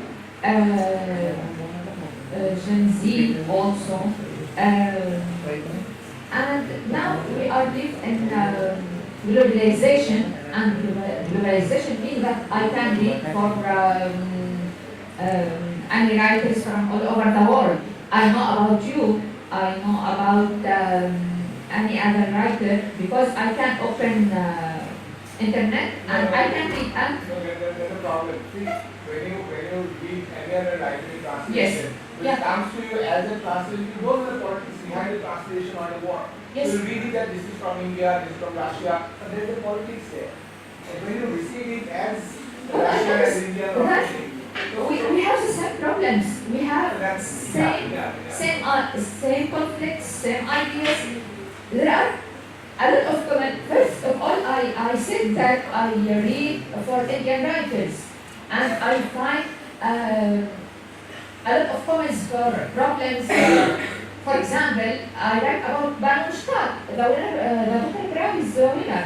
Gen Z also, and now we are live in globalization, and globalization means that I can read for any writers from all over the world. I know about you, I know about any other writer because I can open internet and I can read. And There's a problem. See, when you read any other writing translation, when Yes. it comes to you as a translation, you don't know the politics behind the translation or the word. Yes. You read it that this is from India, this is from Russia, but there's the politics there. And when you receive it as Russian, as Indian, or something, we have the same problems. We have that's same conflicts, same ideas. There are a lot of comments. First of all, I said that I read for Indian writers, and I find a lot of comments for problems. For example, I write about Banu Mushtaq, the winner, the Booker Prize winner.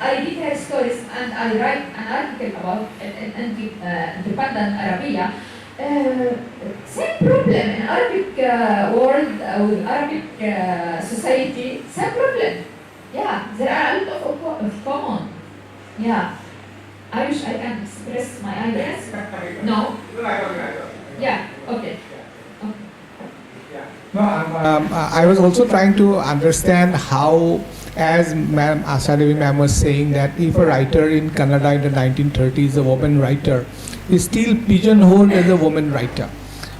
I read her stories and I write an article about independent Arabia. Same problem in Arabic world, with Arabic society, same problem. There are a lot of common. I wish I can express my ideas. No? Okay. No, I was also trying to understand how, as Ma'am Asha ma'am was saying, that if a writer in Kannada in the 1930s, a woman writer, is still pigeonholed as a woman writer,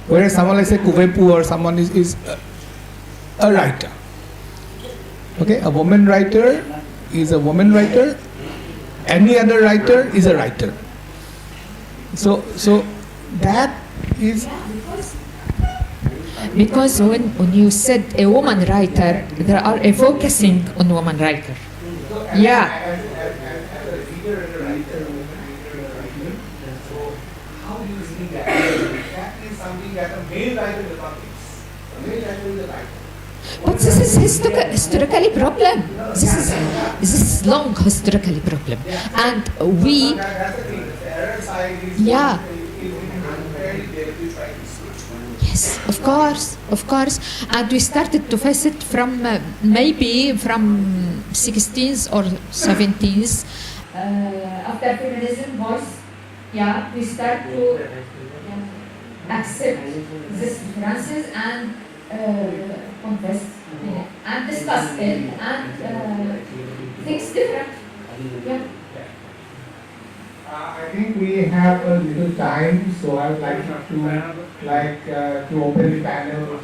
whereas someone like say Kuvempu or someone is a writer. Okay, a woman writer is a woman writer. Any other writer is a writer. So that is... Because when you said a woman writer, there are a focusing on woman writer. Yeah. So how do you see that? That is something that a male writer does not fix. A male writer is a writer. But this is historically problem. This is long historically problem, and we. That's the thing. The error side is Yeah. unfairly there to try to switch. Yes, of course, and we started to face it from maybe from 16th or 17th. After feminism voice, yeah, we start to accept these differences and confess and discuss it and things different. Yeah. I think we have a little time, so I would like to open the panel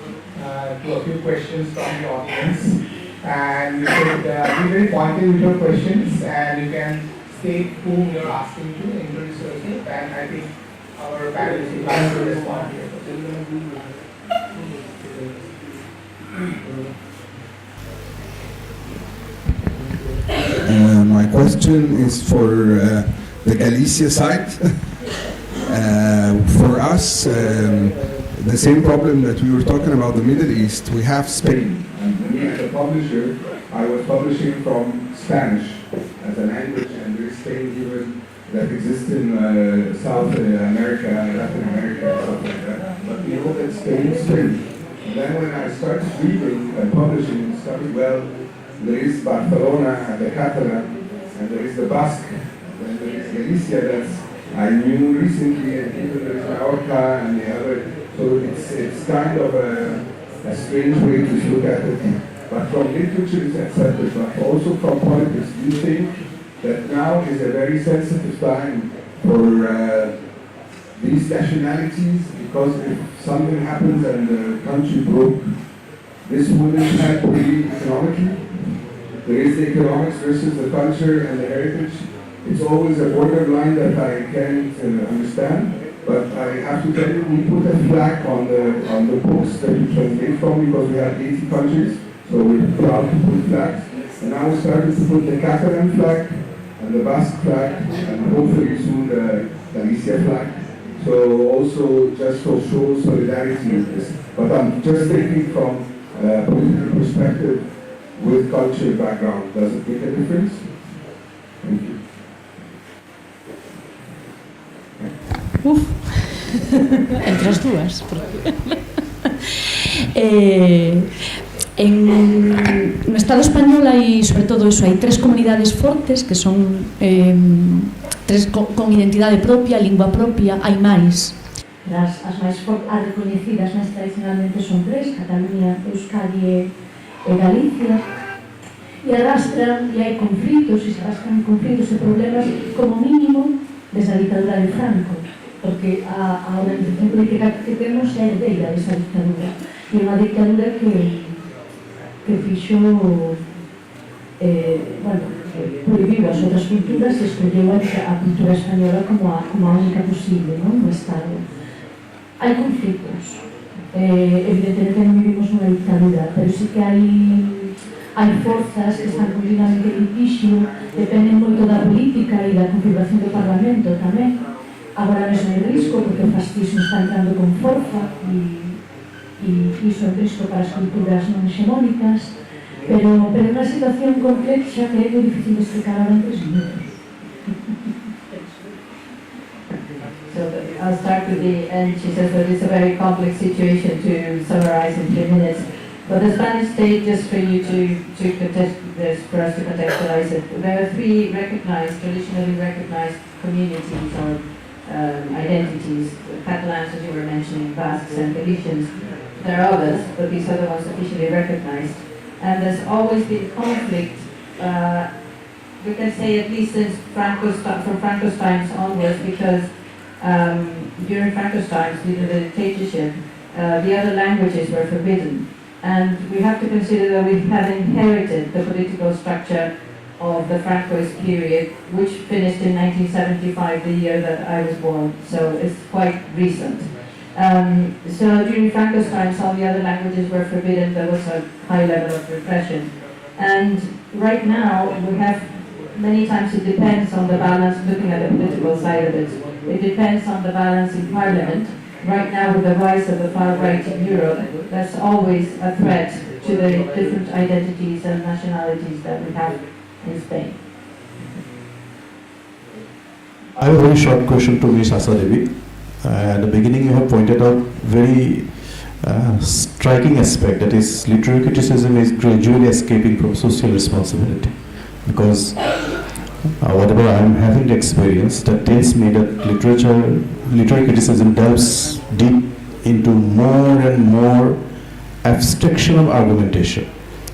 to a few questions from the audience. And you should be very pointed with your questions, and you can state whom you're asking to, introduce yourself, and I think our panelists will like to respond to your questions. My question is for the Galicia side. For us, the same problem that we were talking about the Middle East, we have Spain. And me as a publisher, I was publishing from Spanish as a language, and there is Spain given that exists in South America, Latin America, stuff like that. But we know that Spain is Spain. And then when I started reading and publishing, I started, well, there is Barcelona, the Catalan, and there is the Basque, and there is Galicia that's I knew recently, and even there is Mallorca and the other. So it's kind of a strange way to look at it. But from literature it's accepted, but also from politics. Do you think that now is a very sensitive time for these nationalities? Because if something happens and the country broke, this wouldn't help really economically. There is the economics versus the culture and the heritage. It's always a borderline that I can't understand. But I have to tell you, we put a flag on the books that we translate from because we have 80 countries, so we're proud to put flags. And now we're starting to put the Catalan flag and the Basque flag, and hopefully soon the Galicia flag. So also just to show solidarity with this. But I'm just thinking from a political perspective with culture background. Does it make a difference? Thank you. Entre as dúas. No Estado español hai, sobre todo iso, hai tres comunidades fortes que son tres con identidade propia, lingua propia, hai máis. As máis recoñecidas máis tradicionalmente son tres: Cataluña, Euskadi e Galicia. E arrastran, e hai conflitos, e se arrastran conflitos e problemas como mínimo desde a ditadura de Franco, porque a organización política que temos é herdeira desa dictadura, e unha dictadura que fixo prohibiu as outras culturas e escolleu a cultura española como a única posible, non? No Estado. Hai conflitos, evidentemente non vivimos nunha dictadura, pero sí que hai forzas que están continuamente en litigio, dependen moito da política e da configuración do Parlamento tamén. Agora mesmo hai risco porque o fascismo está entrando con forza e iso é risco para as culturas non hexemónicas, pero é unha situación complexa que é moi difícil de explicar ahora en 3 minutos. So I'll start with the end. She says that it's a very complex situation to summarize in 3 minutes. But the Spanish state, just for you to contest this, for us to contextualize it, there are 3 traditionally recognized communities or identities: Catalans, as you were mentioning, Basques and Galicians. There are others, but these are the ones officially recognized. And there's always been conflict, we can say at least since from Franco's times onwards, because during Franco's times, due to the dictatorship, the other languages were forbidden. And we have to consider that we have inherited the political structure of the Francoist period, which finished in 1975, the year that I was born, so it's quite recent. So during Franco's times, all the other languages were forbidden. There was a high level of repression. And right now, we have, many times it depends on the balance, looking at the political side of it, it depends on the balance in Parliament. Right now, with the rise of the far right in Europe, that's always a threat to the different identities and nationalities that we have in Spain. I have a very short question to Ms. Asa Devi. At the beginning, you have pointed out very striking aspect, that is, literary criticism is gradually escaping from social responsibility. Because whatever I am having the experience, that tells me that literary criticism delves deep into more and more abstraction of argumentation.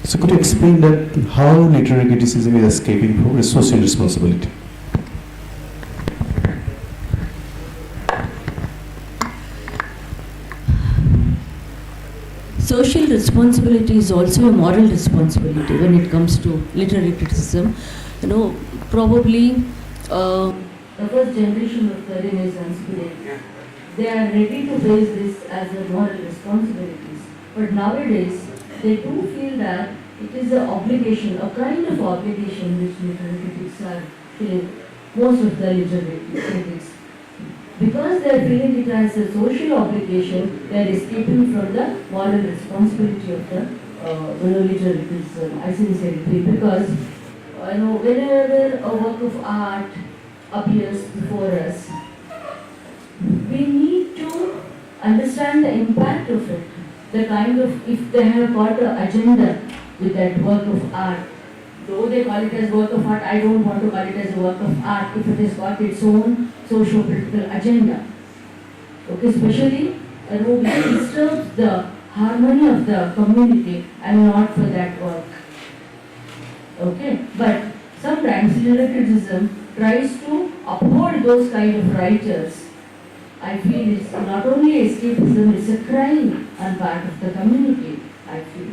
So could you explain that how literary criticism is escaping from social responsibility? Social responsibility is also a moral responsibility when it comes to literary criticism. You know, probably the first generation of the Renaissance period, they are ready to face this as a moral responsibilities. But nowadays, they do feel that it is an obligation, a kind of obligation which literary critics are feeling, most of the literary critics. Because they are feeling it as a social obligation, they are escaping from the moral responsibility of the literary criticism. I sincerely feel, because whenever a work of art appears before us, we need to understand the impact of it. The kind of, if they have got an agenda with that work of art, though they call it as work of art, I don't want to call it as a work of art if it has got its own socio-political agenda. Okay, especially which disturbs the harmony of the community and not for that work. Okay, but sometimes literary criticism tries to uphold those kind of writers. I feel it's not only escapism, it's a crime on part of the community, I feel.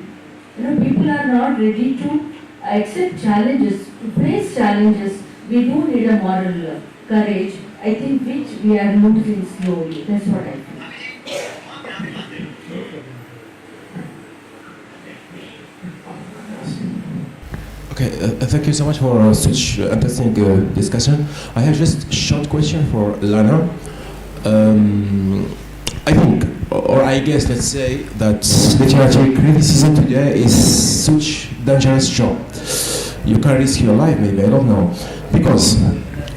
People are not ready to accept challenges, to face challenges. We do need a moral courage, I think, which we are losing slowly. That's what I feel. Okay, thank you so much for such interesting discussion. I have just a short question for Lana. I think, or I guess, let's say, that literary criticism today is such dangerous job. You can risk your life, maybe, I don't know. Because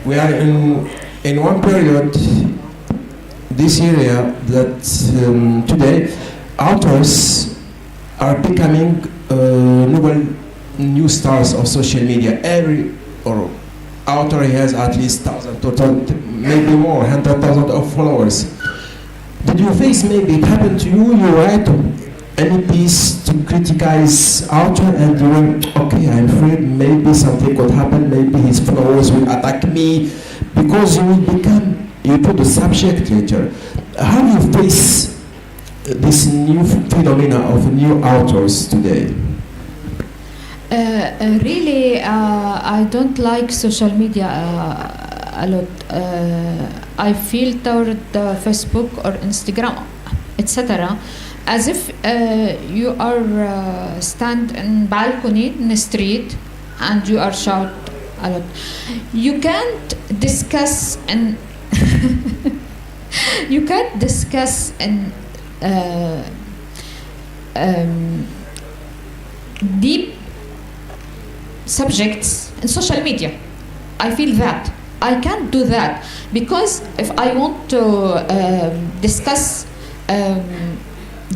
we are in one period, this area, that today authors are becoming new stars of social media. Every author has at least 1,000, total, maybe more, 100,000 of followers. Did you face, maybe it happened to you, you write any piece to criticize author and you went, okay, I'm afraid maybe something could happen, maybe his followers will attack me, because you will become, you put the subject later. How do you face this new phenomena of new authors today? Really, I don't like social media a lot. I feel toward Facebook or Instagram, etc., as if you are stand in balcony in the street and you are shout a lot. You can't discuss and you can't discuss and deep subjects in social media. I feel that I can't do that, because if I want to discuss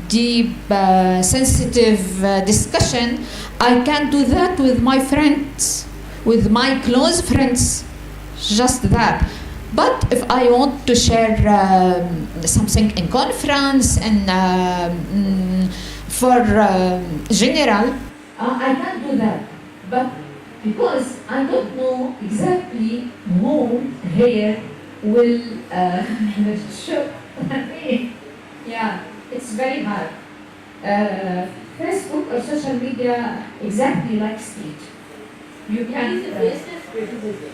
deep, sensitive discussion, I can do that with my friends, with my close friends, just that. But if I want to share something in conference and for general, I can't do that. But because I don't know exactly who here will show me. Yeah, it's very hard. Facebook or social media exactly like street. You can. It is a baseless criticism.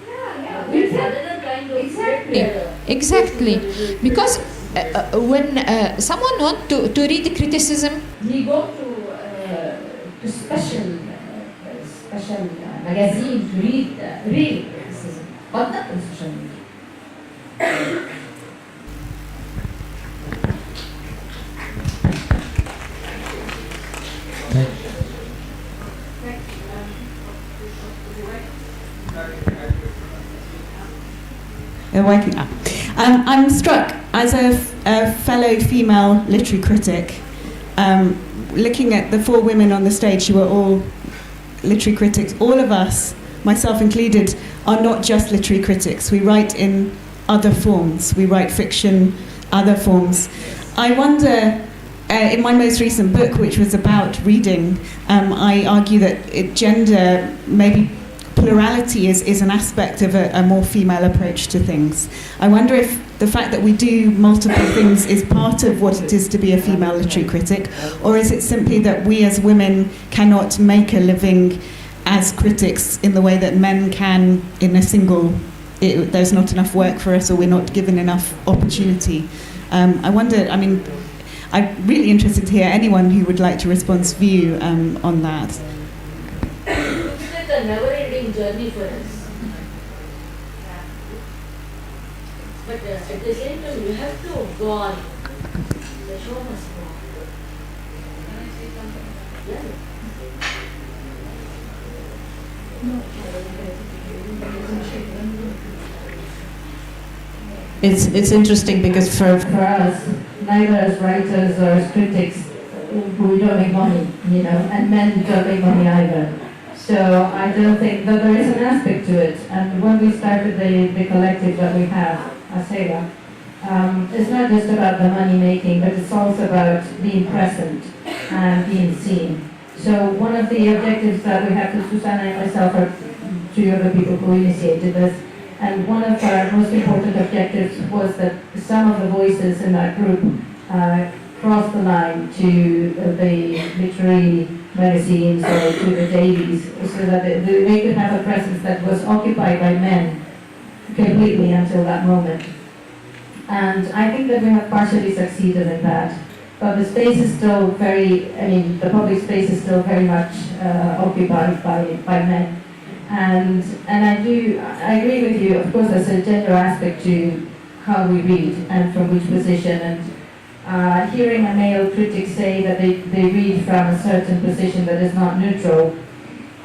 Yeah. It's another kind of Exactly. Because when someone want to read criticism, he go to special magazine to read real criticism, but not on social media. I'm struck as a fellow female literary critic, looking at the 4 women on the stage who were all literary critics. All of us, myself included, are not just literary critics. We write in other forms. We write fiction, other forms. I wonder, in my most recent book, which was about reading, I argue that gender, maybe plurality is an aspect of a more female approach to things. I wonder if the fact that we do multiple things is part of what it is to be a female literary critic, or is it simply that we as women cannot make a living as critics in the way that men can in a single, there's not enough work for us, or we're not given enough opportunity. I wonder, I'm really interested to hear anyone who would like to respond's view on that. It's like a never-ending journey for us. But at the same time, you have to go on. The show must go on. Can I say something? Yeah. It's interesting because for us, neither as writers or as critics, we don't make money, and men don't make money either. So I don't think that there is an aspect to it. And when we started the collective that we have, Asela, it's not just about the money making, but it's also about being present and being seen. So one of the objectives that we have to Susanna and myself are 2 other people who initiated this. And one of our most important objectives was that some of the voices in that group crossed the line to the literary magazines or to the dailies, so that they could have a presence that was occupied by men completely until that moment. And I think that we have partially succeeded in that. But the space is still the public space is still very much occupied by men. And I agree with you, of course there's a gender aspect to how we read and from which position, and hearing a male critic say that they read from a certain position that is not neutral,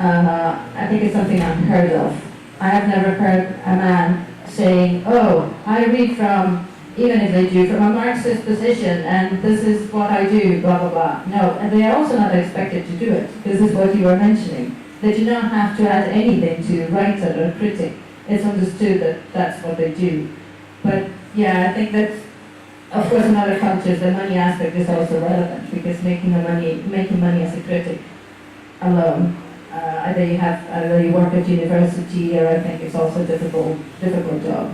I think it's something unheard of. I have never heard a man saying, oh, I read from, even if they do, from a Marxist position, and this is what I do, blah, blah, blah. No, and they are also not expected to do it. This is what you were mentioning. They do not have to add anything to writer or critic. It's understood that that's what they do. But yeah, I think that, of course, in other cultures, the money aspect is also relevant, because making money as a critic alone, either you work at university, or I think it's also a difficult job.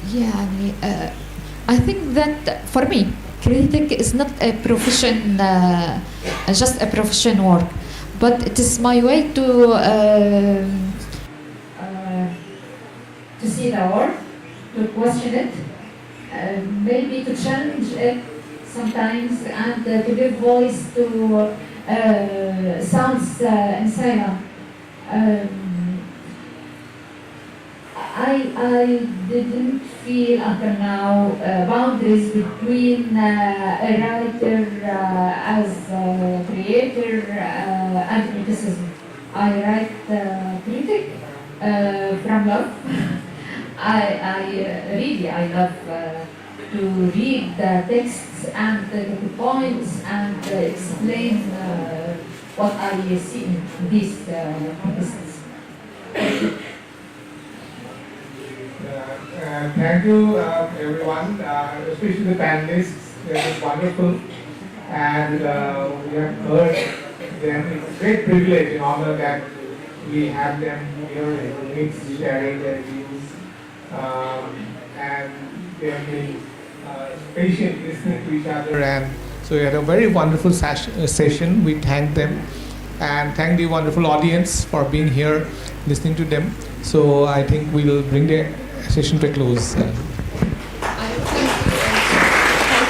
Yeah, I think that for me, critic is not a profession, just a profession work, but it is my way to see the work, to question it, maybe to challenge it sometimes, and to give voice to sounds insane. I didn't feel until now boundaries between a writer as a creator and criticism. I write critic from love. I love to read the texts and the points and explain what I see in these texts. Thank you, everyone, especially the panelists. It was wonderful, and we have heard them. It's a great privilege and honor that we have them here in the midst sharing their views. And they have been patient listening to each other. And so we had a very wonderful session. We thank them and thank the wonderful audience for being here, listening to them. So I think we will bring the session to a close. Thank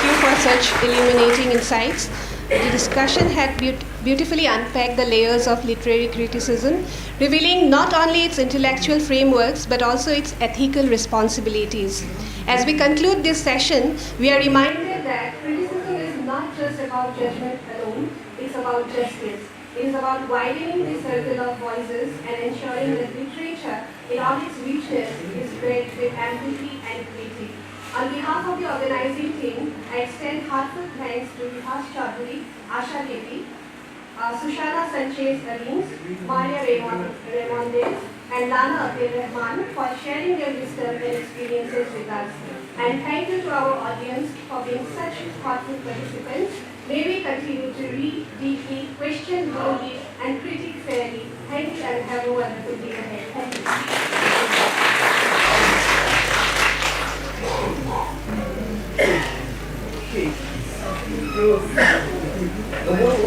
you for such illuminating insights. The discussion had beautifully unpacked the layers of literary criticism, revealing not only its intellectual frameworks but also its ethical responsibilities. As we conclude this session, we are reminded that criticism is not just about judgment alone, it's about justice. It is about widening the circle of voices and ensuring that literature, in all its richness, is read with empathy and critique. On behalf of the organizing team, I extend heartfelt thanks to Vihas Chaudhary, Asha Devi, Sushana Sanchez-Arins, Maria Raimondes, and Lana Abdel Rahman for sharing their wisdom and experiences with us. And thank you to our audience for being such thoughtful participants. May we continue to read deeply, question boldly, and critique fairly. Thank you and have a wonderful day ahead. Thank you.